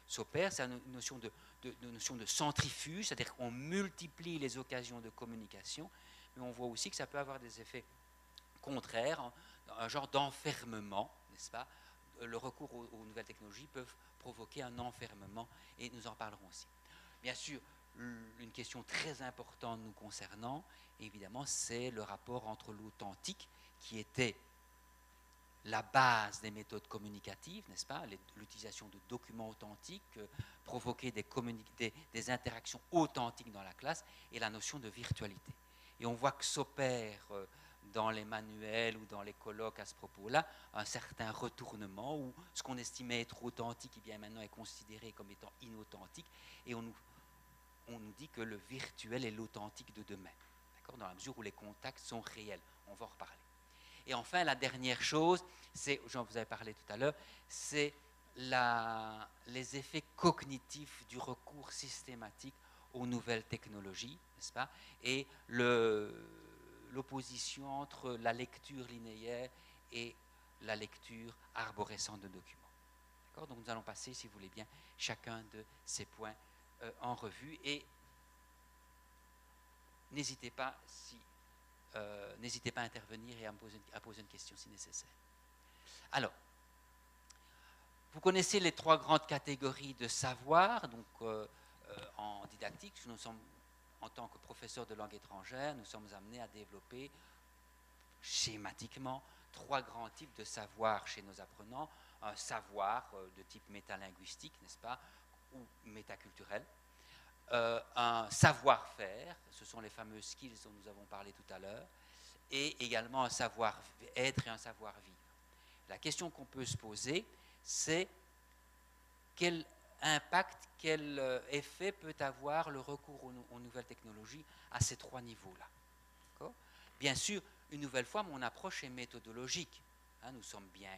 s'opère, c'est une notion de centrifuge, c'est-à-dire qu'on multiplie les occasions de communication, mais on voit aussi que ça peut avoir des effets contraires, un genre d'enfermement, n'est-ce pas? Le recours aux nouvelles technologies peuvent provoquer un enfermement, et nous en parlerons aussi. Bien sûr, une question très importante nous concernant, évidemment, c'est le rapport entre l'authentique, qui était la base des méthodes communicatives, n'est-ce pas? L'utilisation de documents authentiques, provoquer des interactions authentiques dans la classe, et la notion de virtualité. Et on voit que s'opère dans les manuels ou dans les colloques à ce propos-là un certain retournement où ce qu'on estimait être authentique, eh bien maintenant est considéré comme étant inauthentique, et on nous dit que le virtuel est l'authentique de demain, d'accord? Dans la mesure où les contacts sont réels. On va en reparler. Et enfin, la dernière chose, j'en vous avais parlé tout à l'heure, c'est les effets cognitifs du recours systématique aux nouvelles technologies, n'est-ce pas? Et l'opposition entre la lecture linéaire et la lecture arborescente de documents. D'accord? Donc nous allons passer, si vous voulez bien, chacun de ces points en revue, et n'hésitez pas à intervenir et à poser une question si nécessaire. Alors, vous connaissez les trois grandes catégories de savoir, donc en didactique, nous sommes, en tant que professeurs de langue étrangère, nous sommes amenés à développer schématiquement trois grands types de savoir chez nos apprenants. Un savoir de type métalinguistique, n'est-ce pas, ou métaculturel. Un savoir-faire, ce sont les fameux skills dont nous avons parlé tout à l'heure, et également un savoir-être et un savoir-vivre. La question qu'on peut se poser, c'est quel impact, quel effet peut avoir le recours aux nouvelles technologies à ces trois niveaux-là. Bien sûr, une nouvelle fois, mon approche est méthodologique. Nous sommes bien,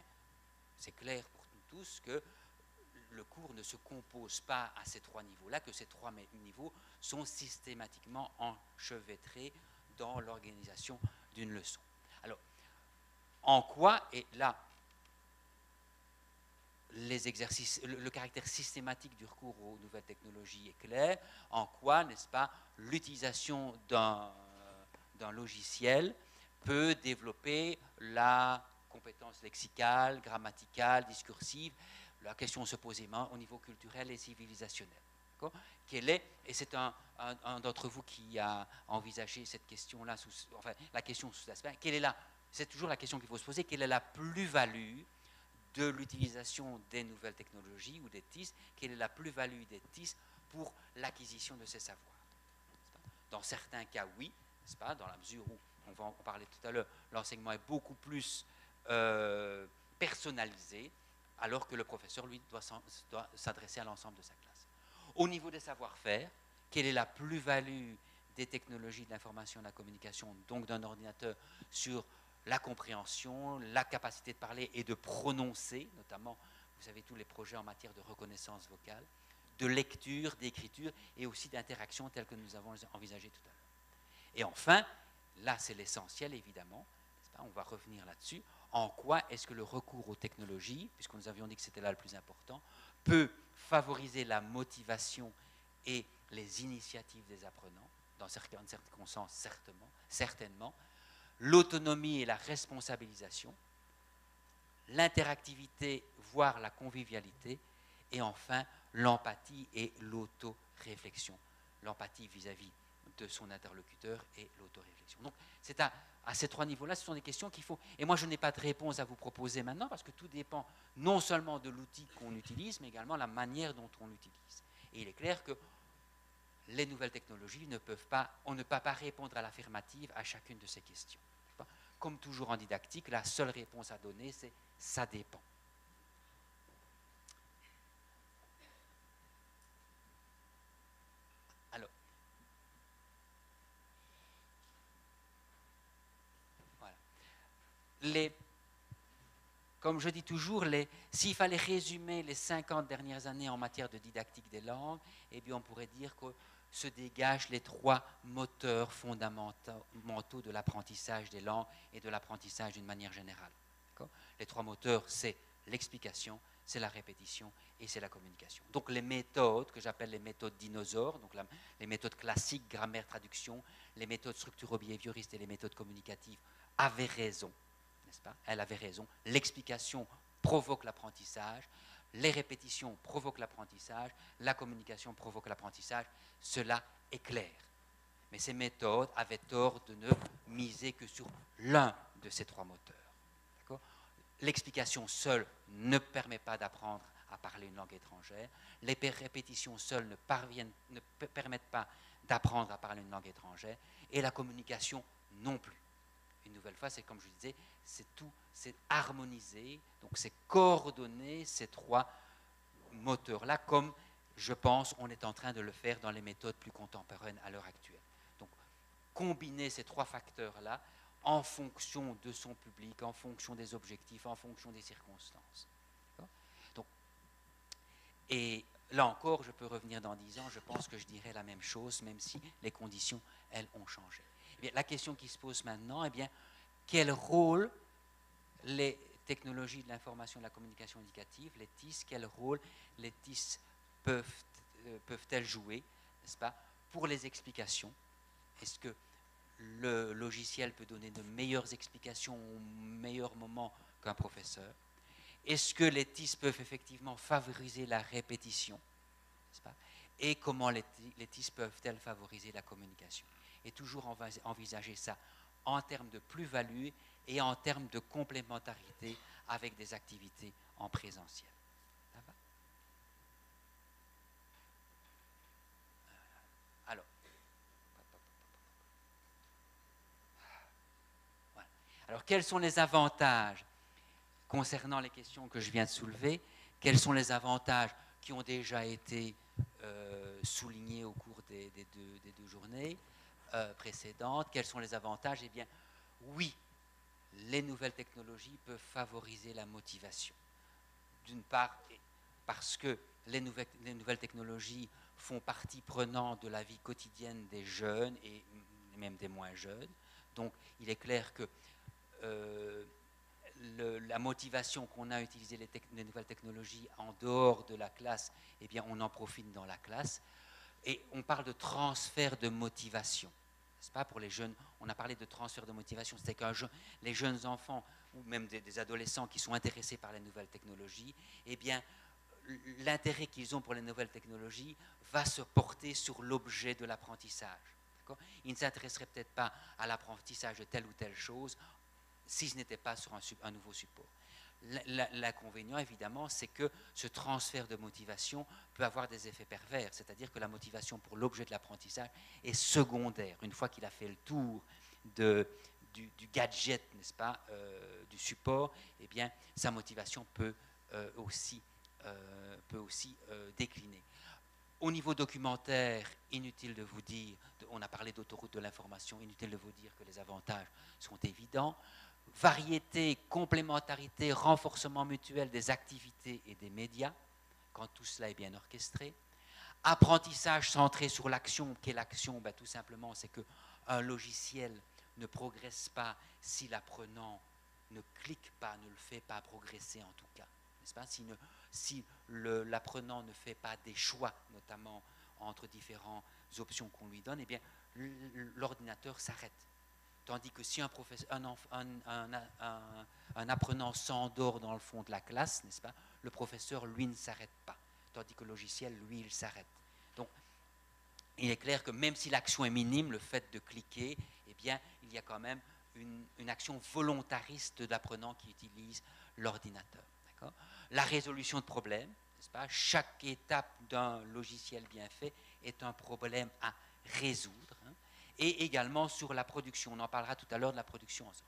c'est clair pour nous tous que le cours ne se compose pas à ces trois niveaux-là, que ces trois niveaux sont systématiquement enchevêtrés dans l'organisation d'une leçon. Alors, en quoi, et là, les exercices, le caractère systématique du recours aux nouvelles technologies est clair, en quoi, n'est-ce pas, l'utilisation d'un logiciel peut développer la compétence lexicale, grammaticale, discursive. La question se pose au niveau culturel et civilisationnel. Et c'est un d'entre vous qui a envisagé cette question-là, la question sous cet aspect, c'est toujours la question qu'il faut se poser, quelle est la plus-value de l'utilisation des nouvelles technologies ou des TIS, quelle est la plus-value des TIS pour l'acquisition de ces savoirs? Dans certains cas, oui, n'est-ce pas, dans la mesure où, on va en parler tout à l'heure, l'enseignement est beaucoup plus personnalisé, alors que le professeur, lui, doit s'adresser à l'ensemble de sa classe. Au niveau des savoir-faire, quelle est la plus-value des technologies de l'information et de la communication, donc d'un ordinateur, sur la compréhension, la capacité de parler et de prononcer, notamment, vous savez, tous les projets en matière de reconnaissance vocale, de lecture, d'écriture et aussi d'interaction telles que nous avons envisagé tout à l'heure. Et enfin, là c'est l'essentiel évidemment, on va revenir là-dessus, en quoi est-ce que le recours aux technologies, puisque nous avions dit que c'était là le plus important, peut favoriser la motivation et les initiatives des apprenants, dans certaines circonstances certainement, l'autonomie et la responsabilisation, l'interactivité, voire la convivialité, et enfin l'empathie et l'auto-réflexion. L'empathie vis-à-vis de son interlocuteur et l'auto-réflexion. Donc, c'est à ces trois niveaux-là, ce sont des questions qu'il faut... Et moi, je n'ai pas de réponse à vous proposer maintenant, parce que tout dépend non seulement de l'outil qu'on utilise, mais également de la manière dont on l'utilise. Et il est clair que les nouvelles technologies on ne peut pas répondre à l'affirmative à chacune de ces questions. Comme toujours en didactique, la seule réponse à donner, c'est « ça dépend ». Alors, voilà. Comme je dis toujours, s'il fallait résumer les 50 dernières années en matière de didactique des langues, eh bien on pourrait dire que se dégagent les trois moteurs fondamentaux de l'apprentissage des langues et de l'apprentissage d'une manière générale. Les trois moteurs, c'est l'explication, c'est la répétition et c'est la communication. Donc les méthodes, que j'appelle les méthodes dinosaures, donc les méthodes classiques, grammaire, traduction, les méthodes structuro-behavioristes et les méthodes communicatives avaient raison. N'est-ce pas? Elle avait raison. L'explication provoque l'apprentissage, les répétitions provoquent l'apprentissage, la communication provoque l'apprentissage. Cela est clair. Mais ces méthodes avaient tort de ne miser que sur l'un de ces trois moteurs. L'explication seule ne permet pas d'apprendre à parler une langue étrangère. Les répétitions seules ne permettent pas d'apprendre à parler une langue étrangère. Et la communication non plus. Une nouvelle fois, c'est comme je disais, c'est harmonisé, donc c'est coordonner ces trois moteurs-là, comme je pense on est en train de le faire dans les méthodes plus contemporaines à l'heure actuelle. Donc, combiner ces trois facteurs-là en fonction de son public, en fonction des objectifs, en fonction des circonstances. Donc, et là encore, je peux revenir dans 10 ans, je pense que je dirais la même chose, même si les conditions, elles, ont changé. Eh bien, la question qui se pose maintenant, eh bien, quel rôle les technologies de l'information et de la communication éducative, les TIS, quel rôle les TIS peuvent-elles jouer, n'est-ce pas, pour les explications? Est-ce que le logiciel peut donner de meilleures explications au meilleur moment qu'un professeur? Est-ce que les TIS peuvent effectivement favoriser la répétition, n'est-ce pas? Et comment les TIS peuvent-elles favoriser la communication? Et toujours envisager ça en termes de plus-value et en termes de complémentarité avec des activités en présentiel. Ça va? Alors, voilà. Alors, quels sont les avantages concernant les questions que je viens de soulever? Quels sont les avantages qui ont déjà été soulignés au cours des deux journées précédentes? Quels sont les avantages? Eh bien, oui, les nouvelles technologies peuvent favoriser la motivation. D'une part, parce que les nouvelles technologies font partie prenante de la vie quotidienne des jeunes et même des moins jeunes. Donc, il est clair que la motivation qu'on a à utiliser les nouvelles technologies en dehors de la classe, eh bien, on en profite dans la classe. Et on parle de transfert de motivation. N'est-ce pas, pour les jeunes, on a parlé de transfert de motivation, c'est que les jeunes enfants ou même des adolescents qui sont intéressés par les nouvelles technologies, eh bien, l'intérêt qu'ils ont pour les nouvelles technologies va se porter sur l'objet de l'apprentissage. Ils ne s'intéresseraient peut-être pas à l'apprentissage de telle ou telle chose si ce n'était pas sur un nouveau support. L'inconvénient, évidemment, c'est que ce transfert de motivation peut avoir des effets pervers, c'est-à-dire que la motivation pour l'objet de l'apprentissage est secondaire. Une fois qu'il a fait le tour du gadget, n'est-ce pas, du support, eh bien, sa motivation peut aussi décliner. Au niveau documentaire, inutile de vous dire, on a parlé d'autoroute de l'information, inutile de vous dire que les avantages sont évidents. Variété, complémentarité, renforcement mutuel des activités et des médias, quand tout cela est bien orchestré. Apprentissage centré sur l'action. Qu'est l'action? Ben, tout simplement, c'est que un logiciel ne progresse pas si l'apprenant ne clique pas, ne le fait pas progresser en tout cas, n'est-ce pas? Si l'apprenant ne fait pas des choix, notamment entre différentes options qu'on lui donne, eh bien l'ordinateur s'arrête. Tandis que si un apprenant s'endort dans le fond de la classe, n'est-ce pas, le professeur, lui, ne s'arrête pas. Tandis que le logiciel, lui, il s'arrête. Donc, il est clair que même si l'action est minime, le fait de cliquer, eh bien, il y a quand même une action volontariste d'apprenant qui utilise l'ordinateur. La résolution de problèmes, n'est-ce pas? Chaque étape d'un logiciel bien fait est un problème à résoudre. Et également sur la production. On en parlera tout à l'heure de la production ensemble.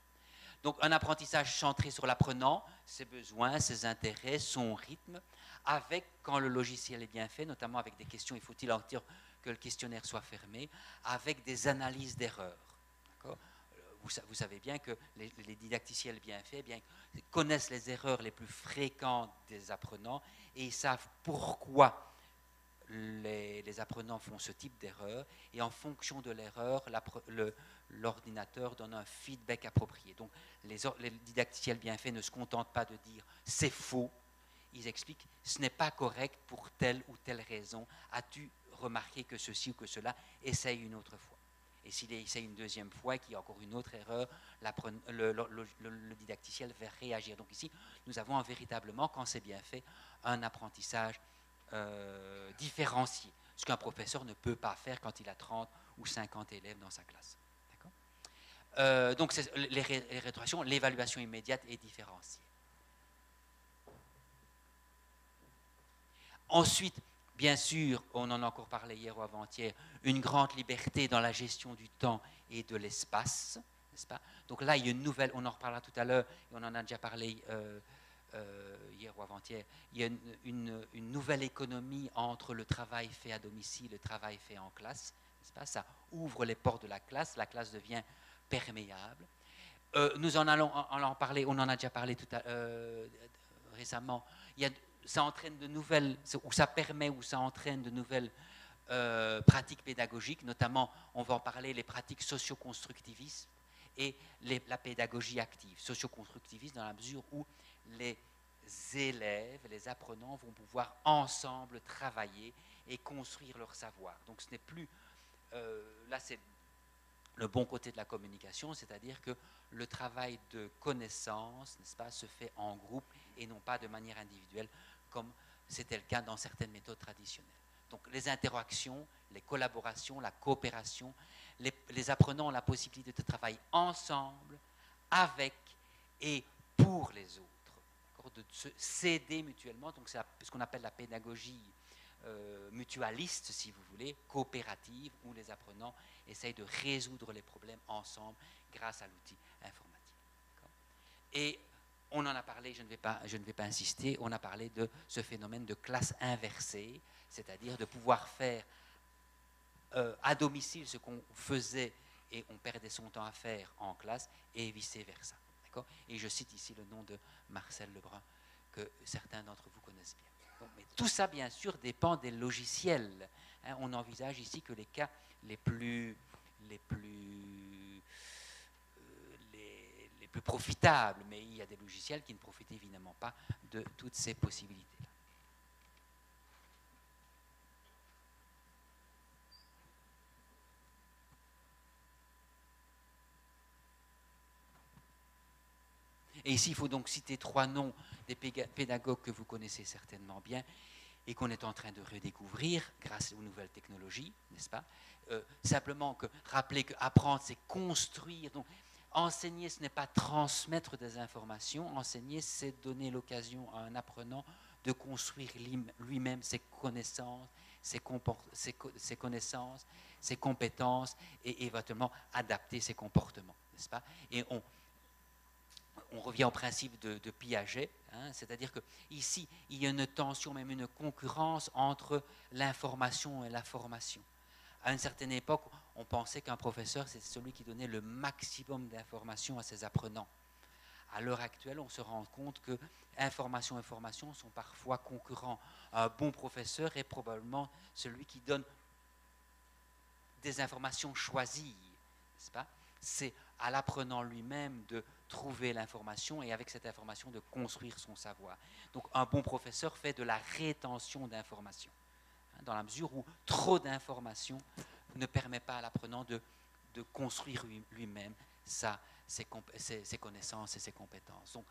Donc un apprentissage centré sur l'apprenant, ses besoins, ses intérêts, son rythme, avec, quand le logiciel est bien fait, notamment avec des questions, il faut-il en dire que le questionnaire soit fermé, avec des analyses d'erreurs. Vous savez bien que les didacticiels bien faits, eh bien, connaissent les erreurs les plus fréquentes des apprenants et ils savent pourquoi les apprenants font ce type d'erreur, et en fonction de l'erreur, l'ordinateur donne un feedback approprié. Donc les didacticiels bien faits ne se contentent pas de dire « c'est faux », ils expliquent « ce n'est pas correct pour telle ou telle raison, as-tu remarqué que ceci ou que cela, essaye une autre fois ». Et s'il essaye une deuxième fois et qu'il y a encore une autre erreur, le didacticiel va réagir. Donc ici, nous avons véritablement, quand c'est bien fait, un apprentissage différencié, ce qu'un professeur ne peut pas faire quand il a 30 ou 50 élèves dans sa classe. Donc les rétroactions, l'évaluation immédiate est différenciée. Ensuite, bien sûr, on en a encore parlé hier ou avant-hier, une grande liberté dans la gestion du temps et de l'espace, n'est-ce pas? Donc là, il y a une nouvelle, on en reparlera tout à l'heure, et on en a déjà parlé hier ou avant-hier, il y a une nouvelle économie entre le travail fait à domicile et le travail fait en classe, n'est-ce pas? Ça ouvre les portes de la classe devient perméable. Nous en parler, on en a déjà parlé récemment. Ça entraîne de nouvelles, ou ça permet, ou ça entraîne de nouvelles pratiques pédagogiques, notamment, on va en parler, les pratiques socio-constructivistes et la pédagogie active. Socio-constructiviste dans la mesure où les élèves, les apprenants vont pouvoir ensemble travailler et construire leur savoir. Donc ce n'est plus, là c'est le bon côté de la communication, c'est-à-dire que le travail de connaissance, n'est-ce pas, se fait en groupe et non pas de manière individuelle, comme c'était le cas dans certaines méthodes traditionnelles. Donc les interactions, les collaborations, la coopération, les apprenants ont la possibilité de travailler ensemble, avec et pour les autres, de se s'aider mutuellement. Donc c'est ce qu'on appelle la pédagogie mutualiste, si vous voulez, coopérative, où les apprenants essayent de résoudre les problèmes ensemble grâce à l'outil informatique. Et on en a parlé, je ne vais pas insister, on a parlé de ce phénomène de classe inversée, c'est-à-dire de pouvoir faire à domicile ce qu'on faisait et on perdait son temps à faire en classe, et vice-versa. Et je cite ici le nom de Marcel Lebrun, que certains d'entre vous connaissent bien. Donc, mais tout ça, bien sûr, dépend des logiciels. On envisage ici que les cas les plus profitables, mais il y a des logiciels qui ne profitent évidemment pas de toutes ces possibilités-là. Et ici, il faut donc citer 3 noms des pédagogues que vous connaissez certainement bien et qu'on est en train de redécouvrir grâce aux nouvelles technologies, n'est-ce pas? Simplement rappeler qu'apprendre, c'est construire. Donc, enseigner, ce n'est pas transmettre des informations. Enseigner, c'est donner l'occasion à un apprenant de construire lui-même ses connaissances, ses compétences et éventuellement adapter ses comportements, n'est-ce pas? Et on revient au principe de Piaget, c'est-à-dire qu'ici, il y a une tension, même une concurrence entre l'information et la formation. À une certaine époque, on pensait qu'un professeur, c'est celui qui donnait le maximum d'informations à ses apprenants. À l'heure actuelle, on se rend compte que information et formation sont parfois concurrents. Un bon professeur est probablement celui qui donne des informations choisies, n'est-ce pas? C'est à l'apprenant lui-même de trouver l'information et avec cette information de construire son savoir. Donc un bon professeur fait de la rétention d'informations, hein, dans la mesure où trop d'informations ne permet pas à l'apprenant de construire lui-même ses connaissances et ses compétences. Donc,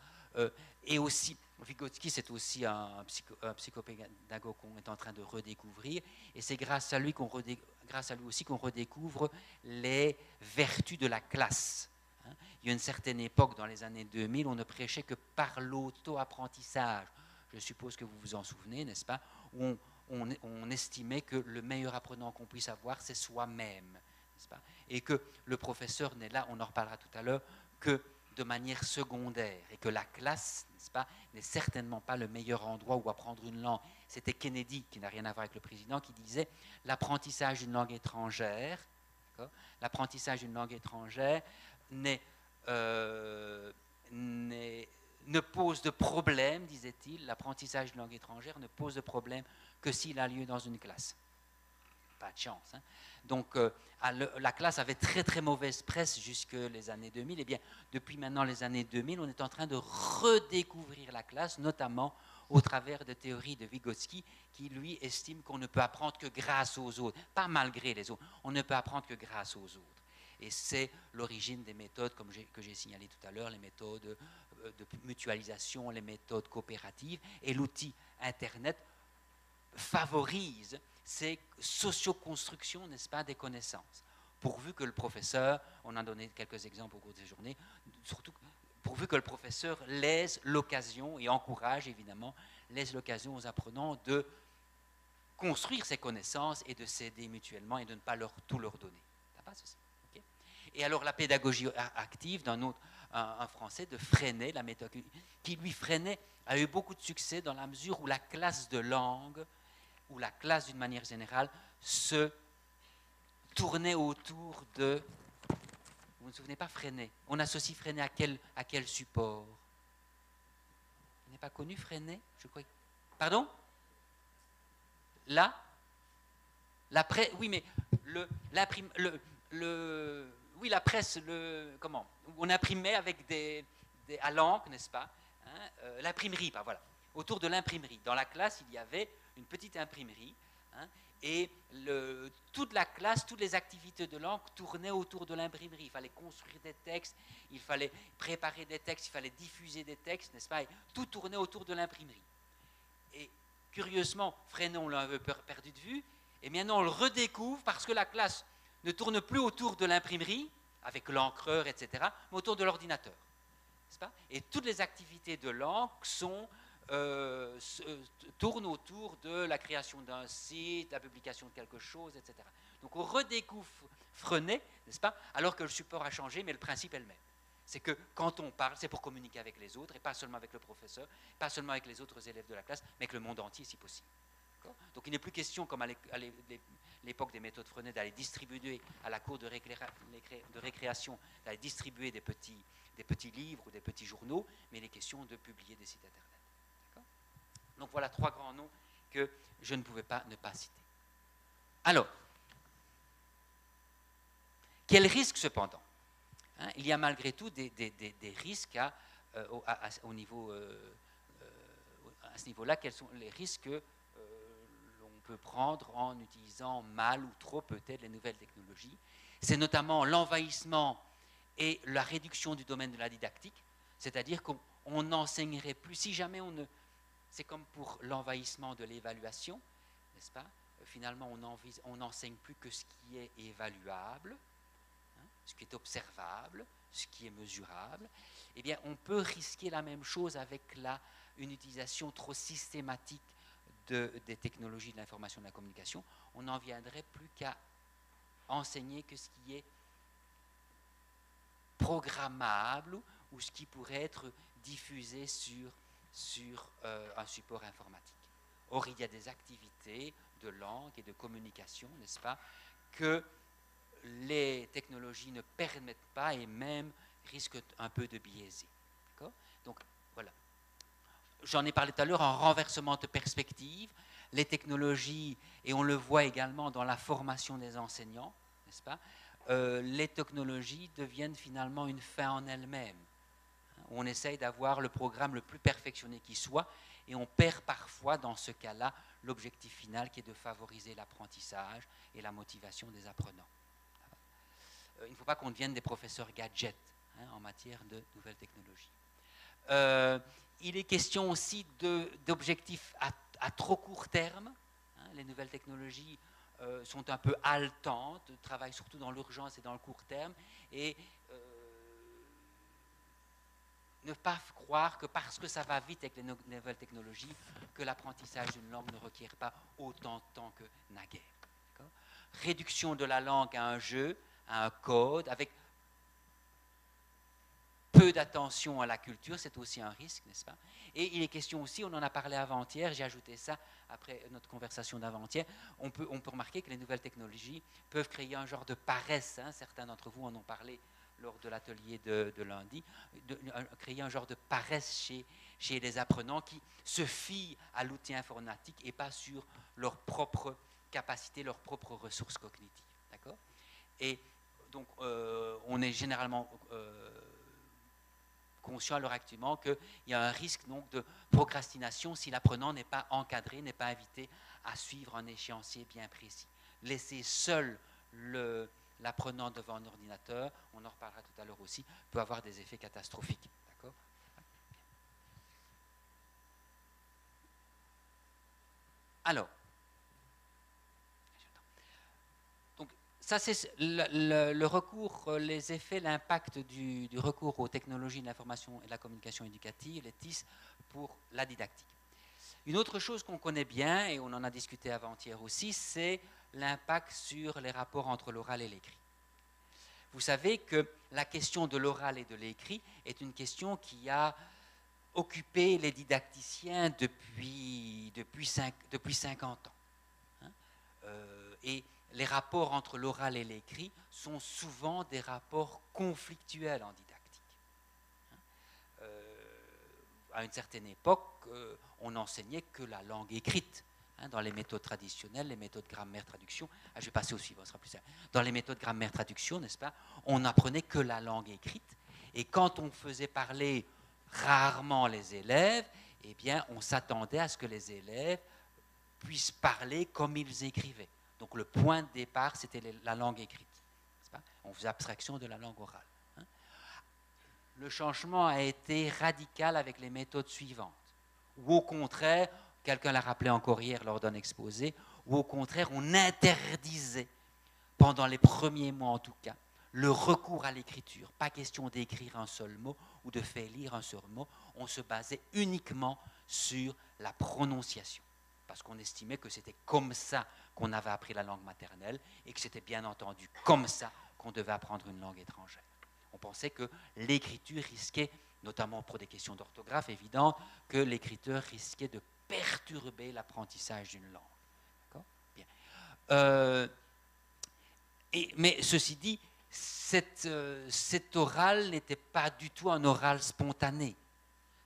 et aussi, Vygotsky, c'est aussi un psychopédagogue qu'on est en train de redécouvrir, et c'est grâce à lui aussi qu'on redécouvre les vertus de la classe. Hein. Il y a une certaine époque, dans les années 2000, on ne prêchait que par l'auto-apprentissage. Je suppose que vous vous en souvenez, n'est-ce pas? Où on estimait que le meilleur apprenant qu'on puisse avoir, c'est soi-même, n'est-ce pas? Et que le professeur n'est là, on en reparlera tout à l'heure, que de manière secondaire, et que la classe, n'est-ce pas, n'est certainement pas le meilleur endroit où apprendre une langue. C'était Kennedy, qui n'a rien à voir avec le président, qui disait l'apprentissage d'une langue étrangère, l'apprentissage d'une langue étrangère ne pose de problème, disait-il, l'apprentissage d'une langue étrangère ne pose de problème que s'il a lieu dans une classe. Pas de chance. Hein. Donc, la classe avait très très mauvaise presse jusque les années 2000. Eh bien, depuis maintenant les années 2000, on est en train de redécouvrir la classe, notamment au travers de théories de Vygotsky, qui lui estime qu'on ne peut apprendre que grâce aux autres, pas malgré les autres. On ne peut apprendre que grâce aux autres. Et c'est l'origine des méthodes, que j'ai signalé tout à l'heure, les méthodes de mutualisation, les méthodes coopératives, et l'outil Internet favorise ces socioconstructions, n'est-ce pas, des connaissances. Pourvu que le professeur, on a donné quelques exemples au cours des journées, surtout pourvu que le professeur laisse l'occasion, et encourage évidemment, laisse l'occasion aux apprenants de construire ces connaissances et de s'aider mutuellement et de ne pas tout leur donner. Ça passe aussi. Okay. Et alors la pédagogie active d'un autre, un Français, de Freinet, la méthode qui lui, Freinet, a eu beaucoup de succès dans la mesure où la classe de langue, où la classe d'une manière générale, se tournait autour de... Vous ne vous souvenez pas, Freinet? On associe Freinet à quel support? Vous n'avez pas connu Freinet? Je crois. Pardon? Là? La presse, oui, mais oui, la presse, comment? On imprimait avec à l'encre, n'est-ce pas, hein, l'imprimerie, voilà. Autour de l'imprimerie. Dans la classe, il y avait une petite imprimerie, hein, et toute la classe, toutes les activités de l'encre tournaient autour de l'imprimerie. Il fallait construire des textes, il fallait préparer des textes, il fallait diffuser des textes, n'est-ce pas? Et tout tournait autour de l'imprimerie. Et curieusement, Freinet, on l'a un peu perdu de vue, et maintenant on le redécouvre parce que la classe ne tourne plus autour de l'imprimerie, avec l'encreur, etc., mais autour de l'ordinateur. N'est-ce pas? Et toutes les activités de l'encre tournent autour de la création d'un site, la publication de quelque chose, etc. Donc on redécouvre Freinet, n'est-ce pas? Alors que le support a changé, mais le principe est le même. C'est que quand on parle, c'est pour communiquer avec les autres, et pas seulement avec le professeur, pas seulement avec les autres élèves de la classe, mais avec le monde entier si possible. Donc il n'est plus question, comme à l'époque des méthodes Freinet, d'aller distribuer à la cour de récréation, d'aller distribuer des petits livres ou des petits journaux, mais il est question de publier des sites Internet. Donc voilà 3 grands noms que je ne pouvais pas ne pas citer. Alors, quels risques cependant, hein? Il y a malgré tout des risques à ce niveau-là. Quels sont les risques que l'on peut prendre en utilisant mal ou trop peut-être les nouvelles technologies? C'est notamment l'envahissement et la réduction du domaine de la didactique, c'est-à-dire qu'on n'enseignerait plus, si jamais on ne... C'est comme pour l'envahissement de l'évaluation, n'est-ce pas? Finalement, on n'enseigne plus que ce qui est évaluable, hein, ce qui est observable, ce qui est mesurable. Eh bien, on peut risquer la même chose avec une utilisation trop systématique des technologies de l'information et de la communication. On n'en viendrait plus qu'à enseigner que ce qui est programmable ou ce qui pourrait être diffusé sur un support informatique. Or, il y a des activités de langue et de communication, n'est-ce pas, que les technologies ne permettent pas et même risquent un peu de biaiser. D'accord ? Donc, voilà. J'en ai parlé tout à l'heure, un renversement de perspective. Les technologies, et on le voit également dans la formation des enseignants, n'est-ce pas, les technologies deviennent finalement une fin en elles-mêmes. On essaye d'avoir le programme le plus perfectionné qui soit, et on perd parfois dans ce cas-là l'objectif final qui est de favoriser l'apprentissage et la motivation des apprenants. Il ne faut pas qu'on devienne des professeurs gadgets en matière de nouvelles technologies. Il est question aussi d'objectifs à trop court terme. Les nouvelles technologies sont un peu haletantes, travaillent surtout dans l'urgence et dans le court terme, et ne pas croire que parce que ça va vite avec les nouvelles technologies, que l'apprentissage d'une langue ne requiert pas autant de temps que naguère. Réduction de la langue à un jeu, à un code, avec peu d'attention à la culture, c'est aussi un risque, n'est-ce pas? Et il est question aussi, on en a parlé avant-hier, j'ai ajouté ça après notre conversation d'avant-hier, on peut remarquer que les nouvelles technologies peuvent créer un genre de paresse, certains d'entre vous en ont parlé lors de l'atelier de lundi, créer un genre de paresse chez les apprenants qui se fient à l'outil informatique et pas sur leur propre capacité, leurs propres ressources cognitives. D'accord? Et donc, on est généralement conscient à l'heure actuelle qu'il y a un risque donc, de procrastination si l'apprenant n'est pas encadré, n'est pas invité à suivre un échéancier bien précis. Laisser seul l'apprenant devant un ordinateur, on en reparlera tout à l'heure aussi, peut avoir des effets catastrophiques. D'accord ? Alors, donc ça c'est le recours, les effets, l'impact du recours aux technologies de l'information et de la communication éducative, les TIS, pour la didactique. Une autre chose qu'on connaît bien, et on en a discuté avant-hier aussi, c'est l'impact sur les rapports entre l'oral et l'écrit. Vous savez que la question de l'oral et de l'écrit est une question qui a occupé les didacticiens depuis 50 ans. Et les rapports entre l'oral et l'écrit sont souvent des rapports conflictuels en didactique. À une certaine époque, on n'enseignait que la langue écrite. Dans les méthodes traditionnelles, les méthodes grammaire-traduction, je vais passer au suivant, ce sera plus simple. Dans les méthodes grammaire-traduction, n'est-ce pas, on n'apprenait que la langue écrite, et quand on faisait parler rarement les élèves, eh bien, on s'attendait à ce que les élèves puissent parler comme ils écrivaient. Donc le point de départ, c'était la langue écrite. N'est-ce pas ? On faisait abstraction de la langue orale. Le changement a été radical avec les méthodes suivantes, ou au contraire, quelqu'un l'a rappelé encore hier lors d'un exposé, où au contraire on interdisait, pendant les premiers mois en tout cas, le recours à l'écriture. Pas question d'écrire un seul mot ou de faire lire un seul mot, on se basait uniquement sur la prononciation, parce qu'on estimait que c'était comme ça qu'on avait appris la langue maternelle et que c'était bien entendu comme ça qu'on devait apprendre une langue étrangère. On pensait que l'écriture risquait, notamment pour des questions d'orthographe évidentes, que l'écriture risquait de perturber l'apprentissage d'une langue. D'accord ? Bien. Mais ceci dit, cet oral n'était pas du tout un oral spontané.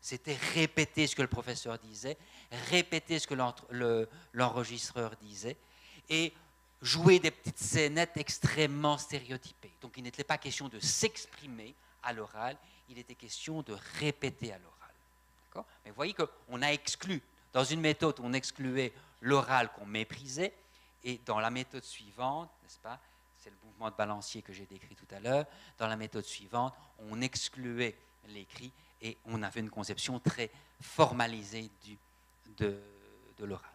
C'était répéter ce que le professeur disait, répéter ce que l'enregistreur disait, et jouer des petites scénettes extrêmement stéréotypées. Donc il n'était pas question de s'exprimer à l'oral, il était question de répéter à l'oral. D'accord ? Mais vous voyez qu'on a exclu. Dans une méthode, on excluait l'oral qu'on méprisait, et dans la méthode suivante, n'est-ce pas, c'est le mouvement de balancier que j'ai décrit tout à l'heure, dans la méthode suivante, on excluait l'écrit et on avait une conception très formalisée de l'oral.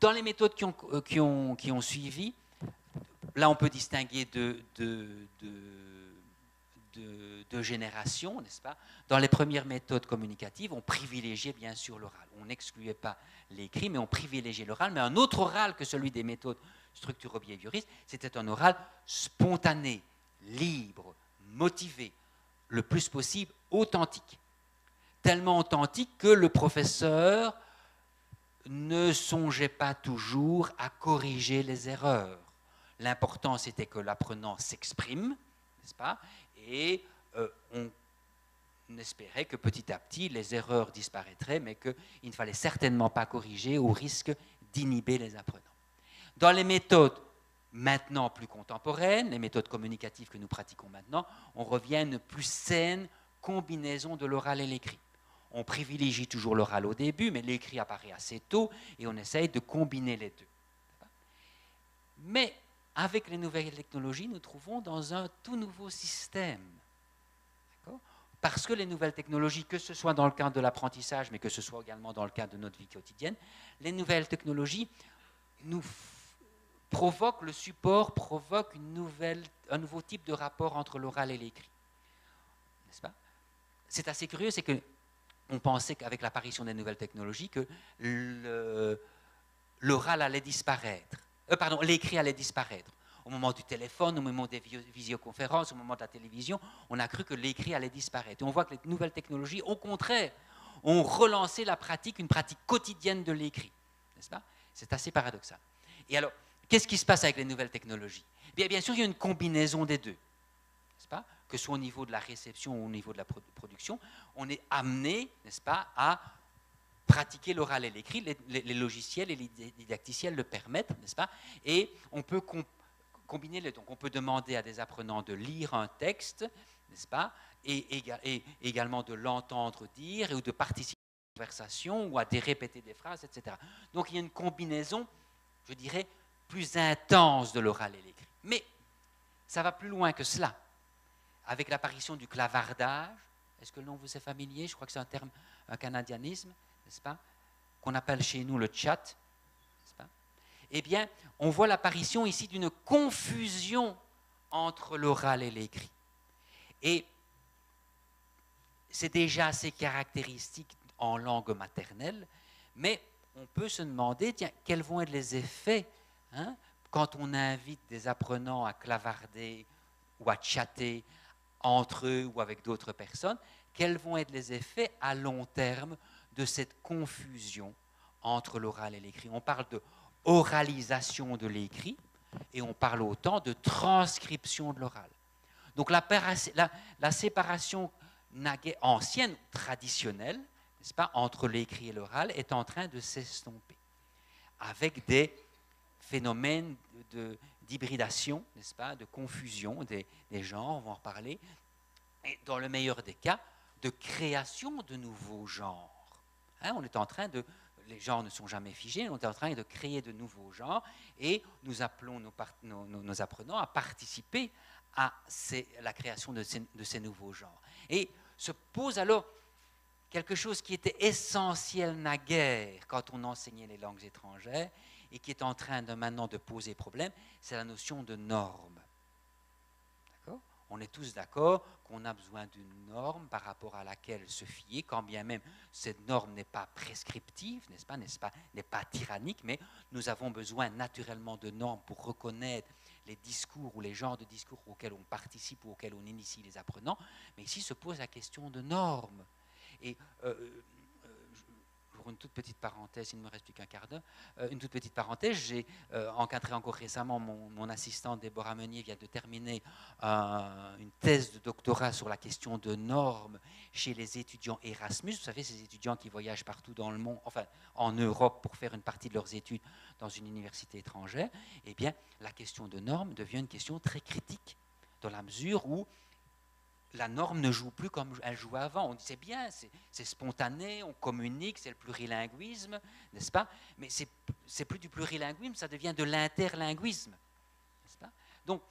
Dans les méthodes qui ont suivi, là on peut distinguer de générations, n'est-ce pas ? Dans les premières méthodes communicatives, on privilégiait bien sûr l'oral. On n'excluait pas l'écrit, mais on privilégiait l'oral. Mais un autre oral que celui des méthodes structuro-behavioristes, c'était un oral spontané, libre, motivé, le plus possible authentique. Tellement authentique que le professeur ne songeait pas toujours à corriger les erreurs. L'important, c'était que l'apprenant s'exprime, n'est-ce pas ? Et on espérait que petit à petit, les erreurs disparaîtraient, mais qu'il ne fallait certainement pas corriger au risque d'inhiber les apprenants. Dans les méthodes maintenant plus contemporaines, les méthodes communicatives que nous pratiquons maintenant, on revient à une plus saine combinaison de l'oral et l'écrit. On privilégie toujours l'oral au début, mais l'écrit apparaît assez tôt et on essaye de combiner les deux. Mais avec les nouvelles technologies, nous trouvons dans un tout nouveau système. Parce que les nouvelles technologies, que ce soit dans le cadre de l'apprentissage, mais que ce soit également dans le cadre de notre vie quotidienne, les nouvelles technologies nous provoquent, le support provoque un nouveau type de rapport entre l'oral et l'écrit. N'est-ce pas? C'est assez curieux, c'est qu'on pensait qu'avec l'apparition des nouvelles technologies, que l'oral allait disparaître. Pardon, l'écrit allait disparaître. Au moment du téléphone, au moment des visioconférences, au moment de la télévision, on a cru que l'écrit allait disparaître. Et on voit que les nouvelles technologies, au contraire, ont relancé la pratique, une pratique quotidienne de l'écrit. N'est-ce pas? C'est assez paradoxal. Et alors, qu'est-ce qui se passe avec les nouvelles technologies? Bien sûr, il y a une combinaison des deux. N'est-ce pas? Que ce soit au niveau de la réception ou au niveau de la production, on est amené, n'est-ce pas, à pratiquer l'oral et l'écrit. Les logiciels et les didacticiels le permettent, n'est-ce pas? Et on peut combiner les deux. Donc, on peut demander à des apprenants de lire un texte, n'est-ce pas, et également de l'entendre dire, ou de participer à une conversation, ou à répéter des phrases, etc. Donc, il y a une combinaison, je dirais, plus intense de l'oral et l'écrit. Mais ça va plus loin que cela. Avec l'apparition du clavardage, est-ce que le nom vous est familier? Je crois que c'est un terme, un canadianisme, n'est-ce pas, qu'on appelle chez nous le chat, n'est-ce pas? Eh bien, on voit l'apparition ici d'une confusion entre l'oral et l'écrit. Et c'est déjà assez caractéristique en langue maternelle, mais on peut se demander, tiens, quels vont être les effets quand on invite des apprenants à clavarder ou à chatter entre eux ou avec d'autres personnes, quels vont être les effets à long terme de cette confusion entre l'oral et l'écrit. On parle de oralisation de l'écrit et on parle autant de transcription de l'oral. Donc la séparation ancienne, traditionnelle, n'est-ce pas, entre l'écrit et l'oral est en train de s'estomper avec des phénomènes d'hybridation, n'est-ce pas, de confusion des genres, on va en reparler, et dans le meilleur des cas, de création de nouveaux genres. On est en train de, les genres ne sont jamais figés, on est en train de créer de nouveaux genres et nous appelons nos apprenants à participer à la création de ces nouveaux genres. Et se pose alors quelque chose qui était essentiel naguère quand on enseignait les langues étrangères et qui est en train maintenant de poser problème, c'est la notion de norme. D'accord ? On est tous d'accord qu'on a besoin d'une norme par rapport à laquelle se fier, quand bien même cette norme n'est pas prescriptive, n'est-ce pas, n'est pas tyrannique, mais nous avons besoin naturellement de normes pour reconnaître les discours ou les genres de discours auxquels on participe ou auxquels on initie les apprenants. Mais ici se pose la question de normes. Et pour une toute petite parenthèse, il ne me reste plus qu'un quart d'heure, une toute petite parenthèse, j'ai encadré encore récemment, mon assistante Déborah Meunier vient de terminer une thèse de doctorat sur la question de normes chez les étudiants Erasmus. Vous savez, ces étudiants qui voyagent partout dans le monde, enfin en Europe pour faire une partie de leurs études dans une université étrangère. Eh bien, la question de normes devient une question très critique dans la mesure où la norme ne joue plus comme elle jouait avant. On dit c'est bien, c'est spontané, on communique, c'est le plurilinguisme, n'est-ce pas? Mais c'est plus du plurilinguisme, ça devient de l'interlinguisme, n'est-ce pas? Donc,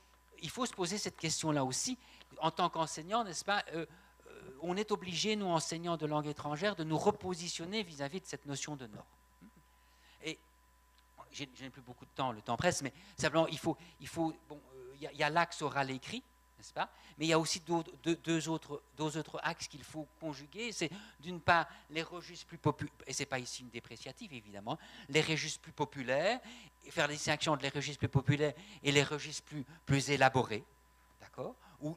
il faut se poser cette question-là aussi. En tant qu'enseignant, n'est-ce pas, on est obligé, nous, enseignants de langue étrangère, de nous repositionner vis-à-vis de cette notion de norme. Et je n'ai plus beaucoup de temps, le temps presse, mais simplement, il y a l'axe oral-écrit, n'est-ce pas? Mais il y a aussi deux autres axes qu'il faut conjuguer. C'est d'une part les registres plus populaires, et ce n'est pas ici une dépréciative évidemment, les registres plus populaires, et faire la distinction entre les registres plus populaires et les registres plus élaborés, d'accord? Où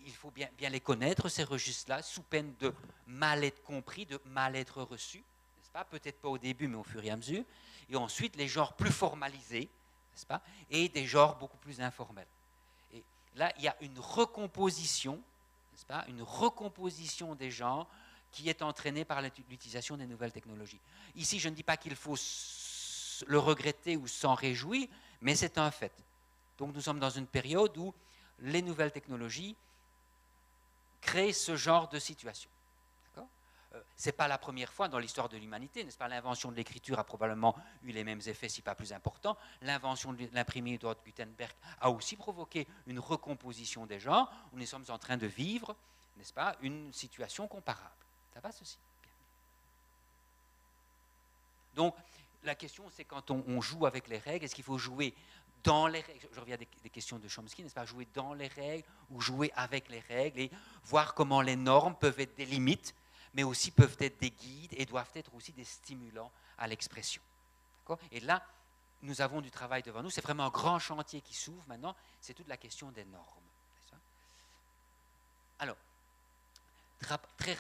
il faut bien les connaître, ces registres-là, sous peine de mal être compris, de mal être reçu, n'est-ce pas? Peut-être pas au début, mais au fur et à mesure. Et ensuite, les genres plus formalisés, n'est-ce pas? Et des genres beaucoup plus informels. Là, il y a une recomposition, n'est-ce pas, une recomposition des genres qui est entraînée par l'utilisation des nouvelles technologies. Ici, je ne dis pas qu'il faut le regretter ou s'en réjouir, mais c'est un fait. Donc nous sommes dans une période où les nouvelles technologies créent ce genre de situation. Ce n'est pas la première fois dans l'histoire de l'humanité, n'est-ce pas? L'invention de l'écriture a probablement eu les mêmes effets, si pas plus importants. L'invention de l'imprimerie de Gutenberg a aussi provoqué une recomposition des genres, où nous sommes en train de vivre, n'est-ce pas, une situation comparable. Ça va, ceci? Bien. Donc, la question, c'est quand on joue avec les règles, est-ce qu'il faut jouer dans les règles? Je reviens des questions de Chomsky, n'est-ce pas? Jouer dans les règles ou jouer avec les règles et voir comment les normes peuvent être des limites, mais aussi peuvent être des guides et doivent être aussi des stimulants à l'expression. Et là, nous avons du travail devant nous. C'est vraiment un grand chantier qui s'ouvre maintenant. C'est toute la question des normes. Alors, très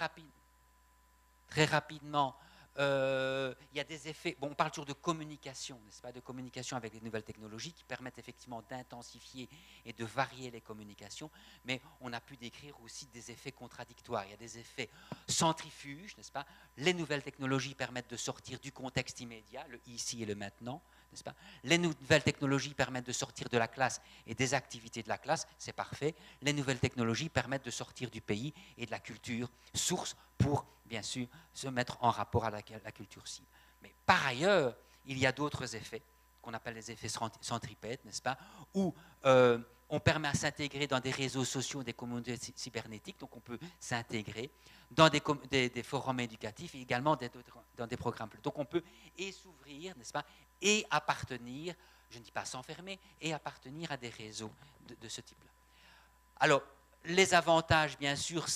rapidement, il y a des effets. Bon, on parle toujours de communication, n'est-ce pas, de communication avec les nouvelles technologies qui permettent effectivement d'intensifier et de varier les communications, mais on a pu décrire aussi des effets contradictoires. Il y a des effets centrifuges, n'est-ce pas? Les nouvelles technologies permettent de sortir du contexte immédiat, le ici et le maintenant, n'est-ce pas? Les nouvelles technologies permettent de sortir de la classe et des activités de la classe, c'est parfait. Les nouvelles technologies permettent de sortir du pays et de la culture source pour, bien sûr, se mettre en rapport à la culture cible. Mais par ailleurs, il y a d'autres effets qu'on appelle les effets centripètes, n'est-ce pas, où on permet à s'intégrer dans des réseaux sociaux, des communautés cybernétiques, donc on peut s'intégrer dans des forums éducatifs et également dans des programmes. Donc on peut et s'ouvrir, n'est-ce pas, et appartenir, je ne dis pas s'enfermer, et appartenir à des réseaux de ce type-là. Alors, les avantages, bien sûr,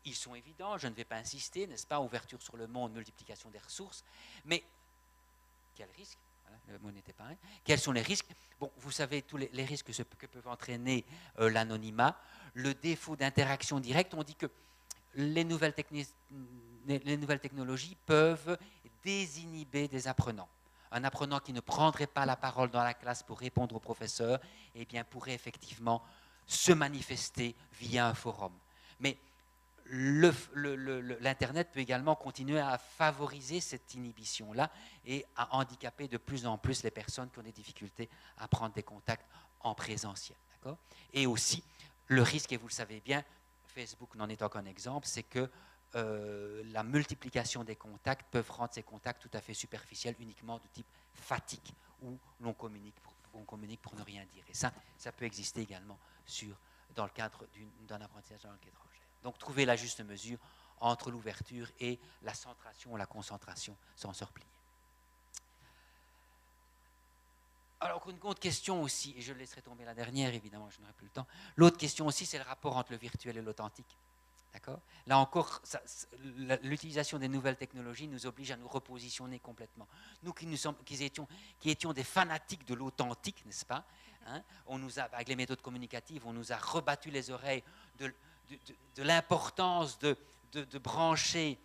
ils sont évidents, je ne vais pas insister, n'est-ce pas, ouverture sur le monde, multiplication des ressources, mais quel risque? Le mot n'était pas un. Quels sont les risques? Bon, vous savez tous les risques que peuvent entraîner l'anonymat, le défaut d'interaction directe. On dit que les nouvelles technologies peuvent désinhiber des apprenants. Un apprenant qui ne prendrait pas la parole dans la classe pour répondre au professeur, eh bien, pourrait effectivement se manifester via un forum. Mais l'Internet peut également continuer à favoriser cette inhibition-là et à handicaper de plus en plus les personnes qui ont des difficultés à prendre des contacts en présentiel. Et aussi, le risque, et vous le savez bien, Facebook n'en est qu'un exemple, c'est que la multiplication des contacts peuvent rendre ces contacts tout à fait superficiels, uniquement de type fatigue, où on communique pour ne rien dire. Et ça peut exister également dans le cadre d'un apprentissage dans le langue étrangère. Donc, trouver la juste mesure entre l'ouverture et la centration ou la concentration sans se replier. Alors, une autre question aussi, et je laisserai tomber la dernière, évidemment, je n'aurai plus le temps. L'autre question aussi, c'est le rapport entre le virtuel et l'authentique. D'accord? Là encore, l'utilisation des nouvelles technologies nous oblige à nous repositionner complètement. Nous qui étions des fanatiques de l'authentique, n'est-ce pas, hein, avec les méthodes communicatives, on nous a rebattu les oreilles de l'importance de brancher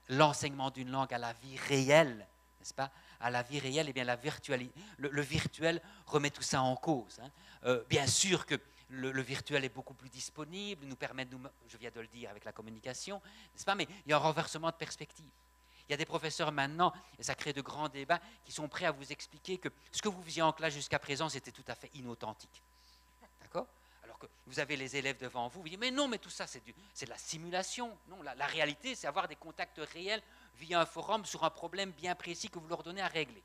l'enseignement d'une langue à la vie réelle, n'est-ce pas? À la vie réelle, et bien le virtuel remet tout ça en cause. Hein. Bien sûr que le virtuel est beaucoup plus disponible, nous permet, je viens de le dire avec la communication, n'est-ce pas? Mais il y a un renversement de perspective. Il y a des professeurs maintenant, et ça crée de grands débats, qui sont prêts à vous expliquer que ce que vous faisiez en classe jusqu'à présent, c'était tout à fait inauthentique. D'accord? Alors que vous avez les élèves devant vous, vous dites, mais non, mais tout ça, c'est de la simulation. Non, la réalité, c'est avoir des contacts réels via un forum sur un problème bien précis que vous leur donnez à régler.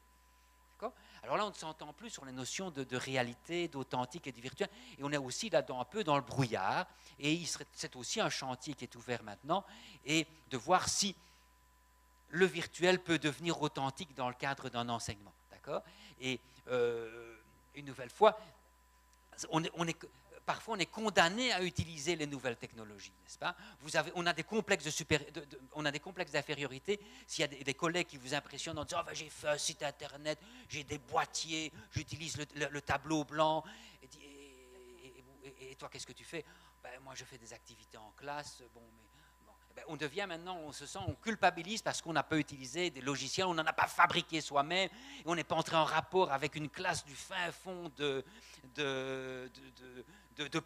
Alors là, on ne s'entend plus sur les notions de réalité, d'authentique et de virtuel. Et on est aussi là un peu dans le brouillard. Et c'est aussi un chantier qui est ouvert maintenant. Et de voir si le virtuel peut devenir authentique dans le cadre d'un enseignement. D'accord? Et une nouvelle fois, parfois on est condamné à utiliser les nouvelles technologies, n'est-ce pas? On a des complexes d'infériorité. S'il y a des collègues qui vous impressionnent en disant « oh, ben, j'ai fait un site internet, j'ai des boîtiers, j'utilise le tableau blanc. » Et toi, qu'est-ce que tu fais? Ben, moi, je fais des activités en classe. Bon, mais, ben, on devient maintenant, on culpabilise parce qu'on n'a pas utilisé des logiciels, on n'en a pas fabriqué soi-même, et on n'est pas entré en rapport avec une classe du fin fond de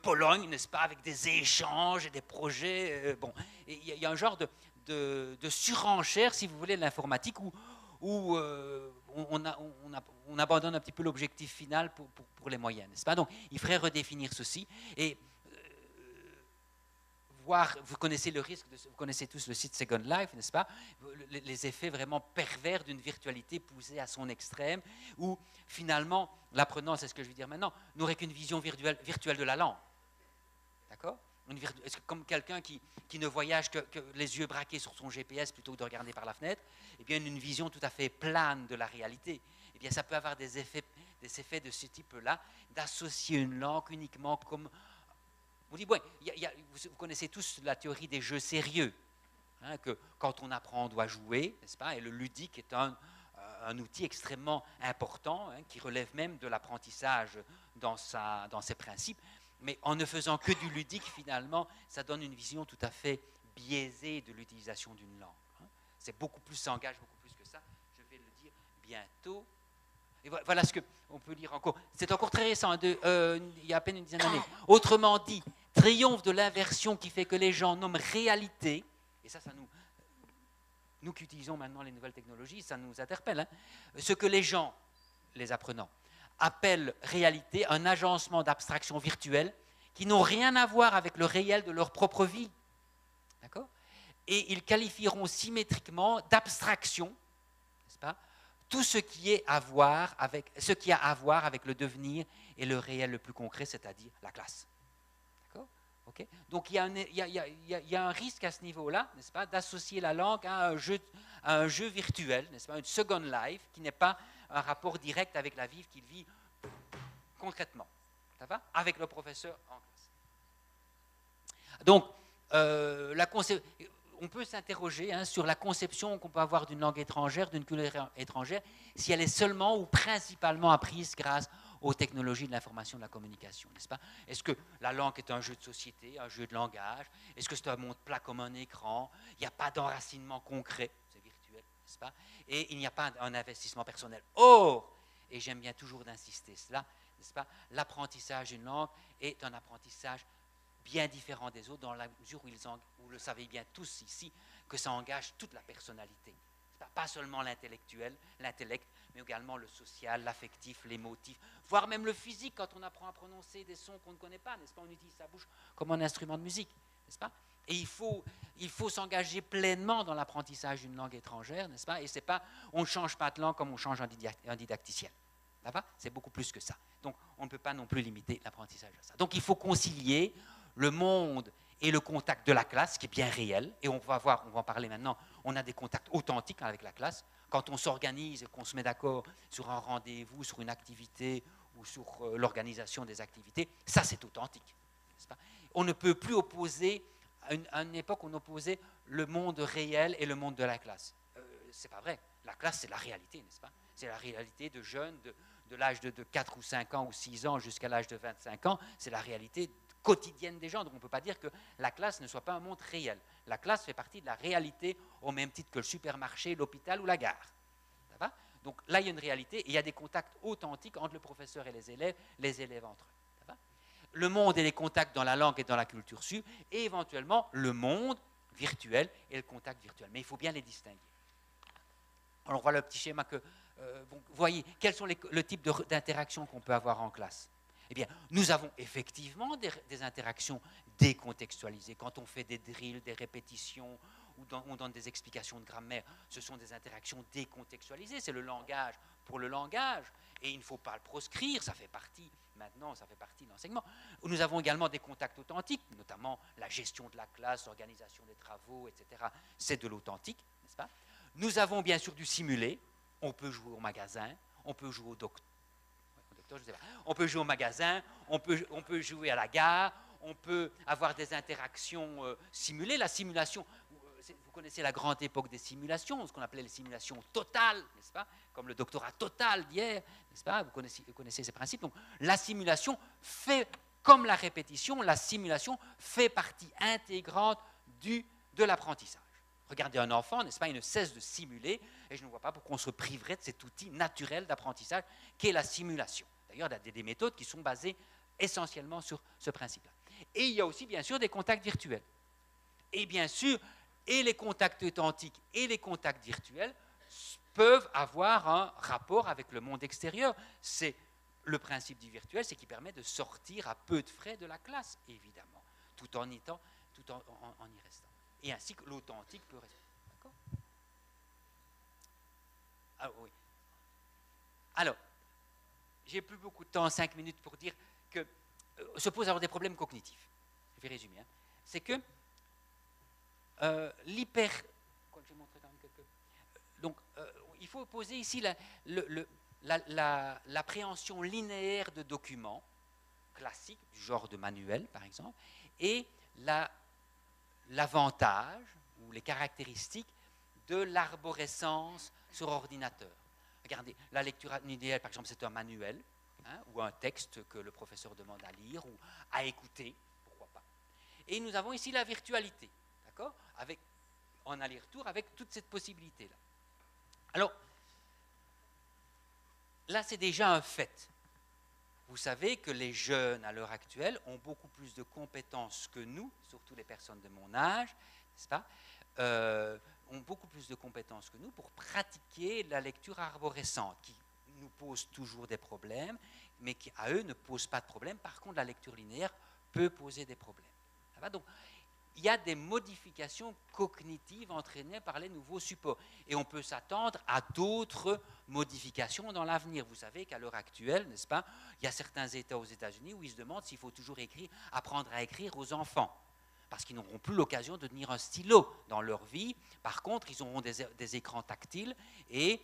Pologne, n'est-ce pas, avec des échanges et des projets. Bon, il y a un genre de surenchère, si vous voulez, de l'informatique où où on abandonne un petit peu l'objectif final pour les moyens, n'est-ce pas? Donc, il faudrait redéfinir ceci et voir, vous connaissez le risque, vous connaissez tous le site Second Life, n'est-ce pas? Les effets vraiment pervers d'une virtualité poussée à son extrême, où finalement, l'apprenant, c'est ce que je vais dire maintenant, n'aurait qu'une vision virtuelle de la langue. D'accord? Comme quelqu'un qui ne voyage que les yeux braqués sur son GPS plutôt que de regarder par la fenêtre, eh bien, une vision tout à fait plane de la réalité. Eh bien, ça peut avoir des effets de ce type-là, d'associer une langue uniquement comme... On dit, bon, vous connaissez tous la théorie des jeux sérieux, hein, que quand on apprend, on doit jouer, n'est-ce pas? Et le ludique est un outil extrêmement important, hein, qui relève même de l'apprentissage dans ses principes. Mais en ne faisant que du ludique, finalement, ça donne une vision tout à fait biaisée de l'utilisation d'une langue. Hein. C'est beaucoup plus, ça engage beaucoup plus que ça. Je vais le dire bientôt. Et voilà ce qu'on peut lire encore. C'est encore très récent, il y a à peine une dizaine d'années. Autrement dit, triomphe de l'inversion qui fait que les gens nomment réalité, et ça nous qui utilisons maintenant les nouvelles technologies, ça nous interpelle, hein, ce que les gens, les apprenants, appellent réalité, un agencement d'abstractions virtuelles qui n'ont rien à voir avec le réel de leur propre vie. D'accord? Et ils qualifieront symétriquement d'abstraction, n'est-ce pas, tout ce qui a à voir avec le devenir et le réel le plus concret, c'est-à-dire la classe. D'accord? Okay? Donc il y a un risque à ce niveau-là, n'est-ce pas, d'associer la langue à un jeu virtuel, n'est-ce pas, une Second Life qui n'est pas un rapport direct avec la vie qu'il vit concrètement. Ça va? Avec le professeur en classe. Donc, on peut s'interroger, hein, sur la conception qu'on peut avoir d'une langue étrangère, d'une culture étrangère, si elle est seulement ou principalement apprise grâce aux technologies de l'information et de la communication, n'est-ce pas? Est-ce que la langue est un jeu de société, un jeu de langage? Est-ce que c'est un monde plat comme un écran? Il n'y a pas d'enracinement concret, c'est virtuel, n'est-ce pas? Et il n'y a pas un investissement personnel. Or, et j'aime bien toujours d'insister cela, n'est-ce pas? L'apprentissage d'une langue est un apprentissage bien différent des autres, dans la mesure où vous le savez bien tous ici, que ça engage toute la personnalité. Pas seulement l'intellectuel, l'intellect, mais également le social, l'affectif, l'émotif, voire même le physique, quand on apprend à prononcer des sons qu'on ne connaît pas, n'est-ce pas? On utilise sa bouche comme un instrument de musique, n'est-ce pas? Et il faut s'engager pleinement dans l'apprentissage d'une langue étrangère, n'est-ce pas? Et c'est pas, on ne change pas de langue comme on change un didacticien. Ça va? C'est beaucoup plus que ça. Donc, on ne peut pas non plus limiter l'apprentissage à ça. Donc, il faut concilier le monde et le contact de la classe, qui est bien réel, et on va en parler maintenant, on a des contacts authentiques avec la classe. Quand on s'organise et qu'on se met d'accord sur un rendez-vous, sur une activité ou sur l'organisation des activités, ça c'est authentique. N'est-ce pas? On ne peut plus opposer, à une époque on opposait le monde réel et le monde de la classe. C'est pas vrai. La classe c'est la réalité, n'est-ce pas? C'est la réalité de jeunes, de l'âge de 4 ou 5 ans ou 6 ans jusqu'à l'âge de 25 ans, c'est la réalité quotidienne des gens. Donc on ne peut pas dire que la classe ne soit pas un monde réel. La classe fait partie de la réalité au même titre que le supermarché, l'hôpital ou la gare. Ça va? Donc là, il y a une réalité et il y a des contacts authentiques entre le professeur et les élèves entre eux. Ça va? Le monde et les contacts dans la langue et dans la culture su, et éventuellement le monde virtuel et le contact virtuel. Mais il faut bien les distinguer. Alors on voit le petit schéma que... vous voyez, quels sont le type d'interactions qu'on peut avoir en classe? Eh bien, nous avons effectivement des interactions décontextualisées. Quand on fait des drills, des répétitions, ou on donne des explications de grammaire, ce sont des interactions décontextualisées. C'est le langage pour le langage. Et il ne faut pas le proscrire, ça fait partie de l'enseignement. Nous avons également des contacts authentiques, notamment la gestion de la classe, l'organisation des travaux, etc. C'est de l'authentique, n'est-ce pas? Nous avons bien sûr du simulé. On peut jouer au magasin, on peut jouer au docteur. On peut jouer au magasin, on peut jouer à la gare, on peut avoir des interactions simulées. La simulation, vous connaissez la grande époque des simulations, ce qu'on appelait les simulations totales, n'est-ce pas? Comme le doctorat total d'hier, n'est-ce pas? Vous connaissez ces principes. Donc, la simulation fait, comme la répétition, la simulation fait partie intégrante de l'apprentissage. Regardez un enfant, n'est-ce pas? Il ne cesse de simuler, et je ne vois pas pourquoi on se priverait de cet outil naturel d'apprentissage qu'est la simulation. D'ailleurs, il y a des méthodes qui sont basées essentiellement sur ce principe-là. Et il y a aussi, bien sûr, des contacts virtuels. Et bien sûr, et les contacts authentiques et les contacts virtuels peuvent avoir un rapport avec le monde extérieur. C'est le principe du virtuel, c'est qu'il permet de sortir à peu de frais de la classe, évidemment, tout en y restant. Et ainsi que l'authentique peut rester. D'accord ? Ah, oui. Alors, j'ai plus beaucoup de temps, 5 minutes, pour dire que se posent alors des problèmes cognitifs. Je vais résumer. Hein. C'est que l'hyper... Je vais montrer quand même quelques... Donc, il faut poser ici l'appréhension linéaire de documents classiques, du genre de manuel, par exemple, et l'avantage ou les caractéristiques de l'arborescence sur ordinateur. Regardez, la lecture linéaire, par exemple, c'est un manuel, hein, ou un texte que le professeur demande à lire ou à écouter, pourquoi pas. Et nous avons ici la virtualité, d'accord, en aller-retour avec toute cette possibilité-là. Alors, là, c'est déjà un fait. Vous savez que les jeunes, à l'heure actuelle, ont beaucoup plus de compétences que nous, surtout les personnes de mon âge, n'est-ce pas, ont beaucoup plus de compétences que nous pour pratiquer la lecture arborescente, qui nous pose toujours des problèmes, mais qui, à eux, ne pose pas de problème. Par contre, la lecture linéaire peut poser des problèmes. Ça va ? Donc, il y a des modifications cognitives entraînées par les nouveaux supports. Et on peut s'attendre à d'autres modifications dans l'avenir. Vous savez qu'à l'heure actuelle, n'est-ce pas, il y a certains États aux États-Unis où ils se demandent s'il faut toujours apprendre à écrire aux enfants. Parce qu'ils n'auront plus l'occasion de tenir un stylo dans leur vie. Par contre, ils auront des écrans tactiles et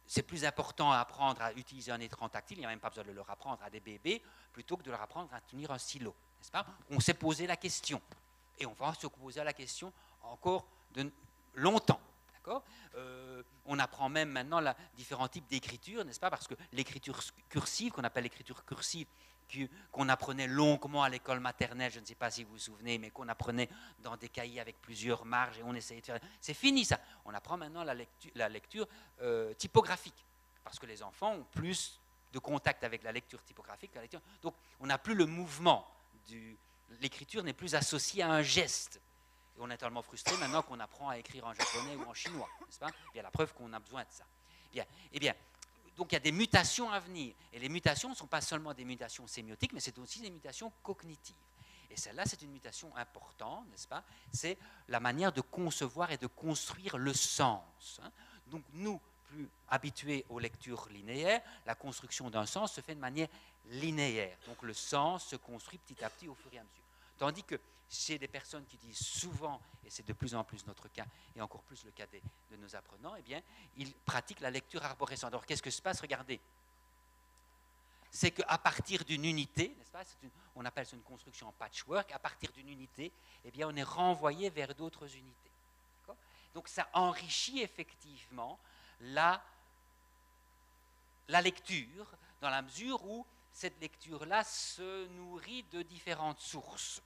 c'est plus important à apprendre à utiliser un écran tactile, il n'y a même pas besoin de leur apprendre à des bébés, plutôt que de leur apprendre à tenir un stylo. N'est-ce pas ? On s'est posé la question. Et on va se poser la question encore longtemps. D'accord ? On apprend même maintenant différents types d'écriture, n'est-ce pas ? Parce que l'écriture cursive, qu'on appelle l'écriture cursive, qu'on apprenait longuement à l'école maternelle, je ne sais pas si vous vous souvenez, mais qu'on apprenait dans des cahiers avec plusieurs marges et on essayait de faire... C'est fini ça. On apprend maintenant la lecture typographique, parce que les enfants ont plus de contact avec la lecture typographique que la lecture... Donc on n'a plus le mouvement l'écriture n'est plus associée à un geste. Et on est tellement frustré maintenant qu'on apprend à écrire en japonais ou en chinois, n'est-ce pas ? Bien, la preuve qu'on a besoin de ça. Bien, eh bien, donc il y a des mutations à venir. Et les mutations ne sont pas seulement des mutations sémiotiques, mais c'est aussi des mutations cognitives. Et celle-là, c'est une mutation importante, n'est-ce pas ? C'est la manière de concevoir et de construire le sens. Hein. Donc nous, plus habitués aux lectures linéaires, la construction d'un sens se fait de manière linéaire. Donc le sens se construit petit à petit au fur et à mesure. Tandis que chez des personnes qui disent souvent, et c'est de plus en plus notre cas, et encore plus le cas de nos apprenants, eh bien, ils pratiquent la lecture arborescente. Alors qu'est-ce que se passe ? Regardez. C'est qu'à partir d'une unité, n'est-ce pas ? On appelle ça une construction en patchwork, à partir d'une unité, eh bien, on est renvoyé vers d'autres unités. D'accord ? Donc ça enrichit effectivement la lecture, dans la mesure où cette lecture-là se nourrit de différentes sources.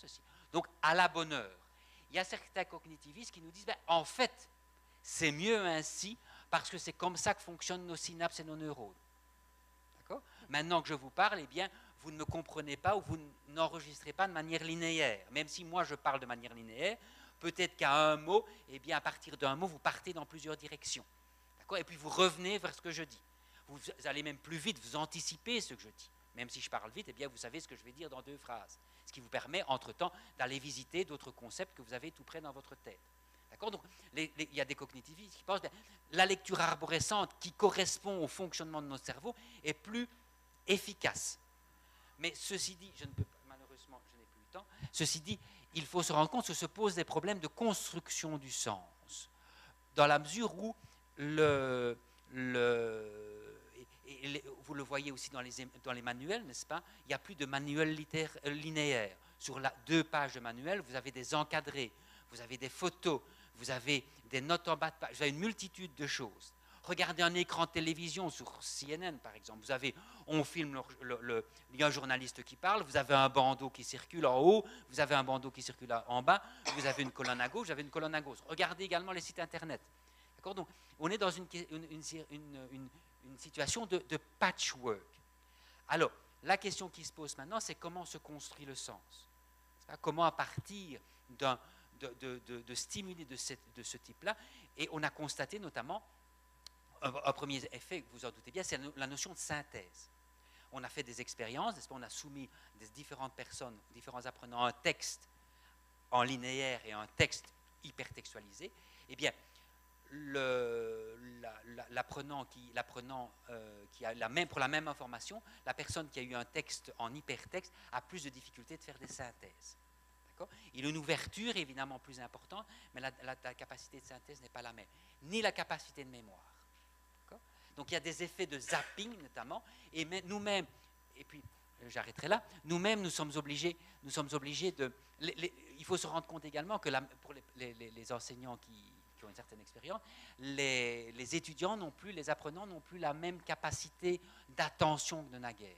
Ceci. Donc, à la bonne heure. Il y a certains cognitivistes qui nous disent, en fait, c'est mieux ainsi, parce que c'est comme ça que fonctionnent nos synapses et nos neurones. D'accord ? Maintenant que je vous parle, eh bien, vous ne me comprenez pas ou vous n'enregistrez pas de manière linéaire. Même si moi, je parle de manière linéaire, peut-être qu'à un mot, eh bien, à partir d'un mot, vous partez dans plusieurs directions. D'accord ? Et puis, vous revenez vers ce que je dis. Vous allez même plus vite, vous anticipez ce que je dis. Même si je parle vite, eh bien, vous savez ce que je vais dire dans 2 phrases. Ce qui vous permet, entre-temps, d'aller visiter d'autres concepts que vous avez tout près dans votre tête. D'accord ? Donc, il y a des cognitivistes qui pensent que la lecture arborescente qui correspond au fonctionnement de notre cerveau est plus efficace. Mais ceci dit, malheureusement, je n'ai plus le temps, ceci dit, il faut se rendre compte que se posent des problèmes de construction du sens, dans la mesure où vous le voyez aussi dans les manuels, n'est-ce pas ? Il n'y a plus de manuel linéaire. Sur 2 pages de manuel, vous avez des encadrés, vous avez des photos, vous avez des notes en bas de page, vous avez une multitude de choses. Regardez un écran de télévision sur CNN, par exemple. On filme, il y a un journaliste qui parle, vous avez un bandeau qui circule en haut, vous avez un bandeau qui circule en bas, vous avez une colonne à gauche, vous avez une colonne à gauche. Regardez également les sites Internet. D'accord ? Donc, on est dans une situation de patchwork. Alors, la question qui se pose maintenant, c'est comment se construit le sens ? Comment, à partir de stimuli de ce type-là, et on a constaté notamment un premier effet, vous vous en doutez bien, c'est la notion de synthèse. On a fait des expériences, n'est-ce pas? On a soumis des différentes personnes, différents apprenants, un texte en linéaire et un texte hypertextualisé. Eh bien, l'apprenant qui a pour la même information, la personne qui a eu un texte en hypertexte a plus de difficultés de faire des synthèses. Il a une ouverture évidemment plus importante, mais la capacité de synthèse n'est pas la même, ni la capacité de mémoire. Donc il y a des effets de zapping notamment, et nous-mêmes, et puis j'arrêterai là, nous-mêmes nous sommes obligés de... il faut se rendre compte également que pour les enseignants qui ont une certaine expérience, les étudiants non plus, les apprenants n'ont plus la même capacité d'attention que de naguère.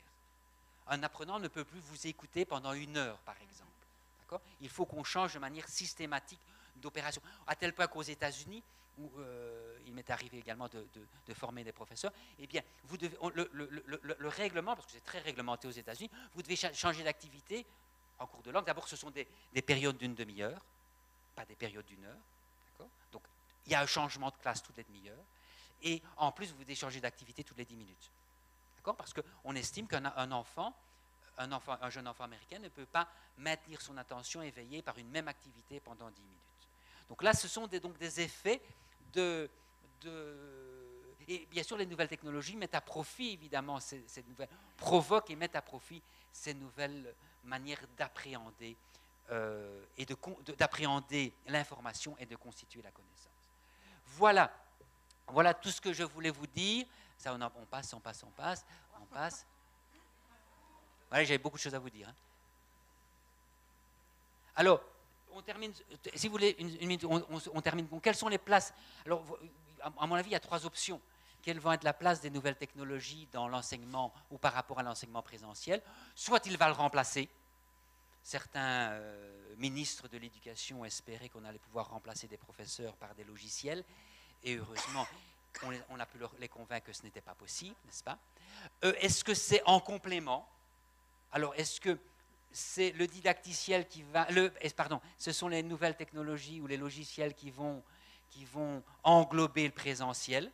Un apprenant ne peut plus vous écouter pendant 1 heure, par exemple. Il faut qu'on change de manière systématique d'opération. À tel point qu'aux États-Unis, où il m'est arrivé également de former des professeurs, eh bien, vous devez, le règlement, parce que c'est très réglementé aux États-Unis, vous devez changer d'activité en cours de langue. D'abord, ce sont des périodes d'1 demi-heure, pas des périodes d'1 heure. Donc, il y a un changement de classe toutes les demi-heures. Et en plus, vous devez changer d'activité toutes les 10 minutes. Parce qu'on estime qu'un un jeune enfant américain ne peut pas maintenir son attention éveillée par une même activité pendant 10 minutes. Donc là, ce sont donc des effets et bien sûr, les nouvelles technologies mettent à profit, évidemment, provoquent et mettent à profit ces nouvelles manières d'appréhender d'appréhender l'information et de constituer la connaissance. Voilà tout ce que je voulais vous dire. Ça, on passe. Voilà, j'avais beaucoup de choses à vous dire. Alors, on termine, si vous voulez, une minute, on termine. Quelles sont les places? Alors, à mon avis, il y a 3 options. Quelle va être la place des nouvelles technologies dans l'enseignement ou par rapport à l'enseignement présentiel? Soit il va le remplacer. Certains ministres de l'Éducation espéraient qu'on allait pouvoir remplacer des professeurs par des logiciels. Et heureusement, on a pu les convaincre que ce n'était pas possible, n'est-ce pas? Est-ce que c'est en complément? Alors, est-ce que c'est le didacticiel qui va... ce sont les nouvelles technologies ou les logiciels qui vont englober le présentiel?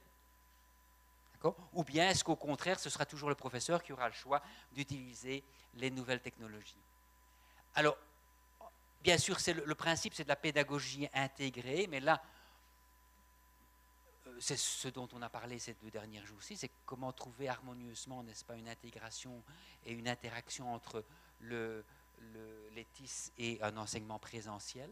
Ou bien est-ce qu'au contraire, ce sera toujours le professeur qui aura le choix d'utiliser les nouvelles technologies? Alors, bien sûr, le principe, c'est de la pédagogie intégrée, mais là, c'est ce dont on a parlé ces 2 derniers jours-ci, c'est comment trouver harmonieusement, n'est-ce pas, une intégration et une interaction entre les TIS et un enseignement présentiel.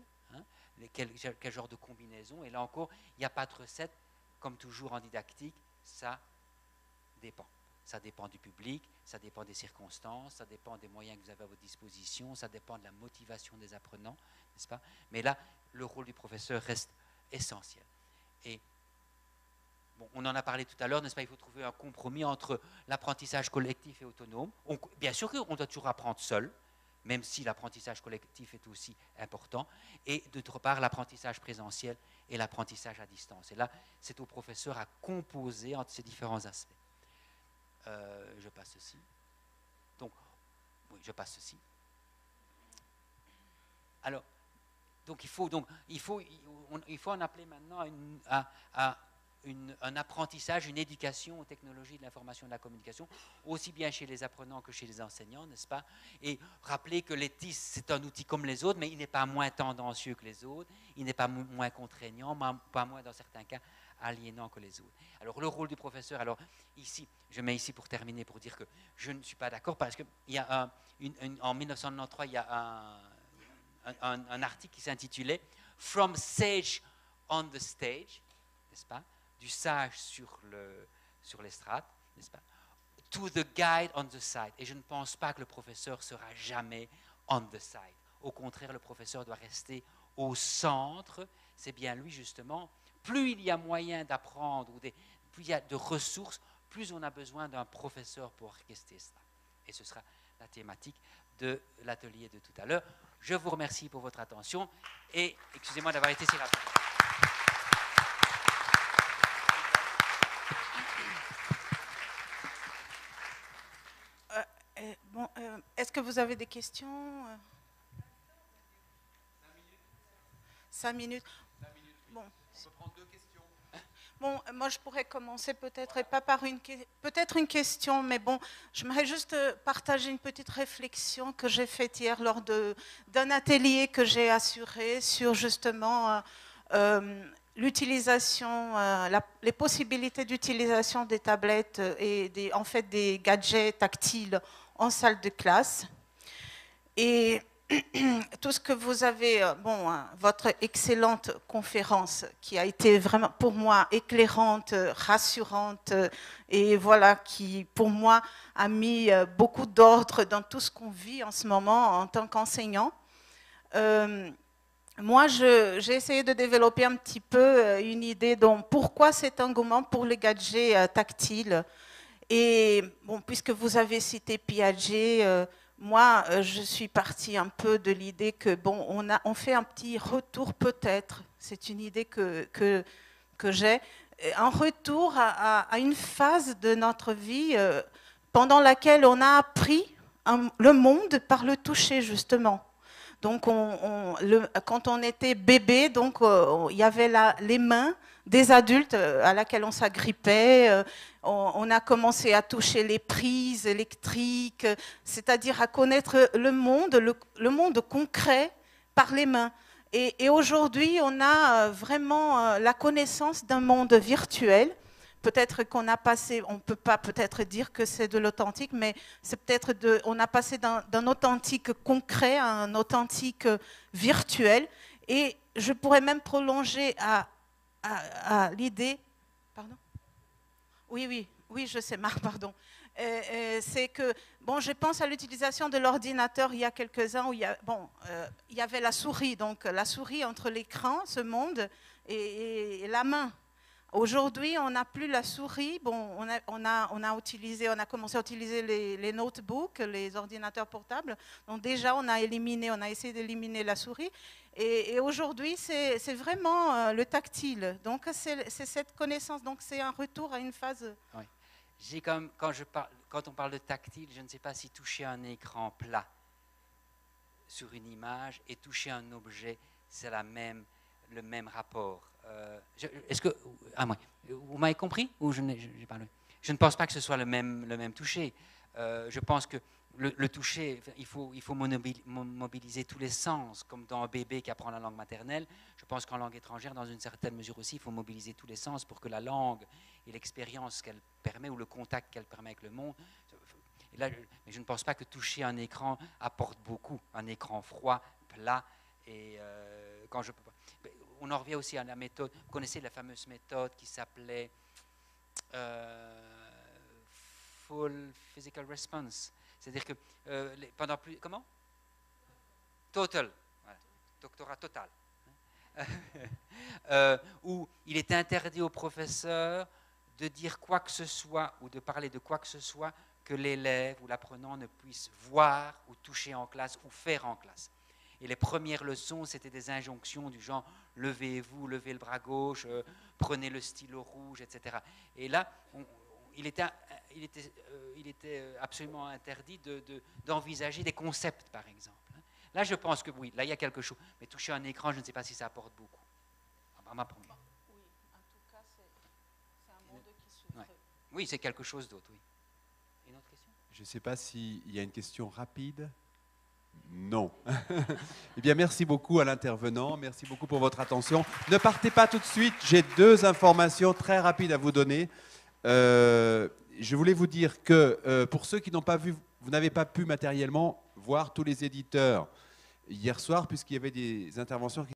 Quel genre de combinaison? Et là encore, il n'y a pas de recette, comme toujours en didactique, ça dépend. Ça dépend du public, ça dépend des circonstances, ça dépend des moyens que vous avez à votre disposition, ça dépend de la motivation des apprenants, n'est-ce pas? Mais là, le rôle du professeur reste essentiel. Et bon, on en a parlé tout à l'heure, n'est-ce pas? Il faut trouver un compromis entre l'apprentissage collectif et autonome. Bien sûr qu'on doit toujours apprendre seul, même si l'apprentissage collectif est aussi important, et d'autre part l'apprentissage présentiel et l'apprentissage à distance. Et là, c'est au professeur à composer entre ces différents aspects. Je passe ceci. Donc, oui, je passe ceci. Alors, donc il faut en appeler maintenant un apprentissage, une éducation aux technologies de l'information et de la communication, aussi bien chez les apprenants que chez les enseignants, n'est-ce pas? Et rappeler que les TIS, c'est un outil comme les autres, mais il n'est pas moins tendancieux que les autres, il n'est pas moins contraignant, pas moins, dans certains cas, aliénant que les autres. Alors, le rôle du professeur, alors ici, je mets ici pour terminer, pour dire que je ne suis pas d'accord, parce qu'il y a en 1993, il y a un article qui s'intitulait « From Sage on the Stage », n'est-ce pas? Du sage sur l'estrade, n'est-ce pas? To the guide on the side. Et je ne pense pas que le professeur sera jamais on the side. Au contraire, le professeur doit rester au centre. C'est bien lui, justement. Plus il y a moyen d'apprendre, plus il y a de ressources, plus on a besoin d'un professeur pour orchestrer cela. Et ce sera la thématique de l'atelier de tout à l'heure. Je vous remercie pour votre attention et excusez-moi d'avoir été si rapide. Est-ce que vous avez des questions? 5 minutes. 5 minutes. Bon. On peut prendre 2 questions. Bon, moi je pourrais commencer peut-être, et pas par peut-être une question, mais bon, j'aimerais juste partager une petite réflexion que j'ai faite hier lors d'un atelier que j'ai assuré sur justement l'utilisation, les possibilités d'utilisation des tablettes et en fait des gadgets tactiles en salle de classe. Et tout ce que vous avez, votre excellente conférence qui a été vraiment pour moi éclairante, rassurante et voilà, qui pour moi a mis beaucoup d'ordre dans tout ce qu'on vit en ce moment en tant qu'enseignant. Moi, j'ai essayé de développer un petit peu une idée de pourquoi cet engouement pour les gadgets tactiles. Et bon, puisque vous avez cité Piaget, moi, je suis partie un peu de l'idée que, bon, on fait un petit retour peut-être, c'est une idée que j'ai, un retour à une phase de notre vie pendant laquelle on a appris le monde par le toucher, justement. Donc, quand on était bébé, donc, il y avait les mains des adultes à laquelle on s'agrippait. On a commencé à toucher les prises électriques, c'est-à-dire à connaître le monde concret par les mains. Et aujourd'hui, on a vraiment la connaissance d'un monde virtuel. Peut-être qu'on a passé, on ne peut pas peut-être dire que c'est de l'authentique, mais c'est peut-être on a passé d'un authentique concret à un authentique virtuel. Et je pourrais même prolonger à l'idée... Pardon ? Oui, je sais, Marc, pardon. C'est que, bon, je pense à l'utilisation de l'ordinateur il y a quelques ans où il y avait la souris, donc la souris entre l'écran, ce monde, et la main. Aujourd'hui, on n'a plus la souris. Bon, on a commencé à utiliser les notebooks, les ordinateurs portables. Donc déjà, on a essayé d'éliminer la souris. Et aujourd'hui, c'est vraiment le tactile. Donc c'est cette connaissance. Donc c'est un retour à une phase. Oui. Quand on parle de tactile, je ne sais pas si toucher un écran plat sur une image et toucher un objet, c'est le même rapport. Vous m'avez compris ou j'ai parlé? Je ne pense pas que ce soit le même toucher. Je pense que le toucher, il faut mobiliser tous les sens, comme dans un bébé qui apprend la langue maternelle. Je pense qu'en langue étrangère, dans une certaine mesure aussi, il faut mobiliser tous les sens pour que la langue et l'expérience qu'elle permet ou le contact qu'elle permet avec le monde. Et là, mais je ne pense pas que toucher un écran apporte beaucoup. Un écran froid, plat, et quand je peux pas. On en revient aussi à la méthode. Vous connaissez la fameuse méthode qui s'appelait Full Physical Response. C'est-à-dire que pendant plus... Comment? Total. Voilà. Doctorat total. Où il est interdit au professeur de dire quoi que ce soit ou de parler de quoi que ce soit que l'élève ou l'apprenant ne puisse voir ou toucher en classe ou faire en classe. Et les premières leçons, c'était des injonctions du genre « levez-vous, levez le bras gauche, prenez le stylo rouge, etc. » Et là, il était absolument interdit d'envisager des concepts, par exemple. Là, je pense que oui, là, il y a quelque chose. Mais toucher un écran, je ne sais pas si ça apporte beaucoup. À ma première. Oui, en tout cas, c'est un monde qui souffre. Ouais. Oui, c'est quelque chose d'autre, oui. Une autre question? Je ne sais pas s'il y a une question rapide. Non. Eh bien, merci beaucoup à l'intervenant. Merci beaucoup pour votre attention. Ne partez pas tout de suite. J'ai 2 informations très rapides à vous donner. Je voulais vous dire que pour ceux qui n'ont pas vu, vous n'avez pas pu matériellement voir tous les éditeurs hier soir, puisqu'il y avait des interventions qui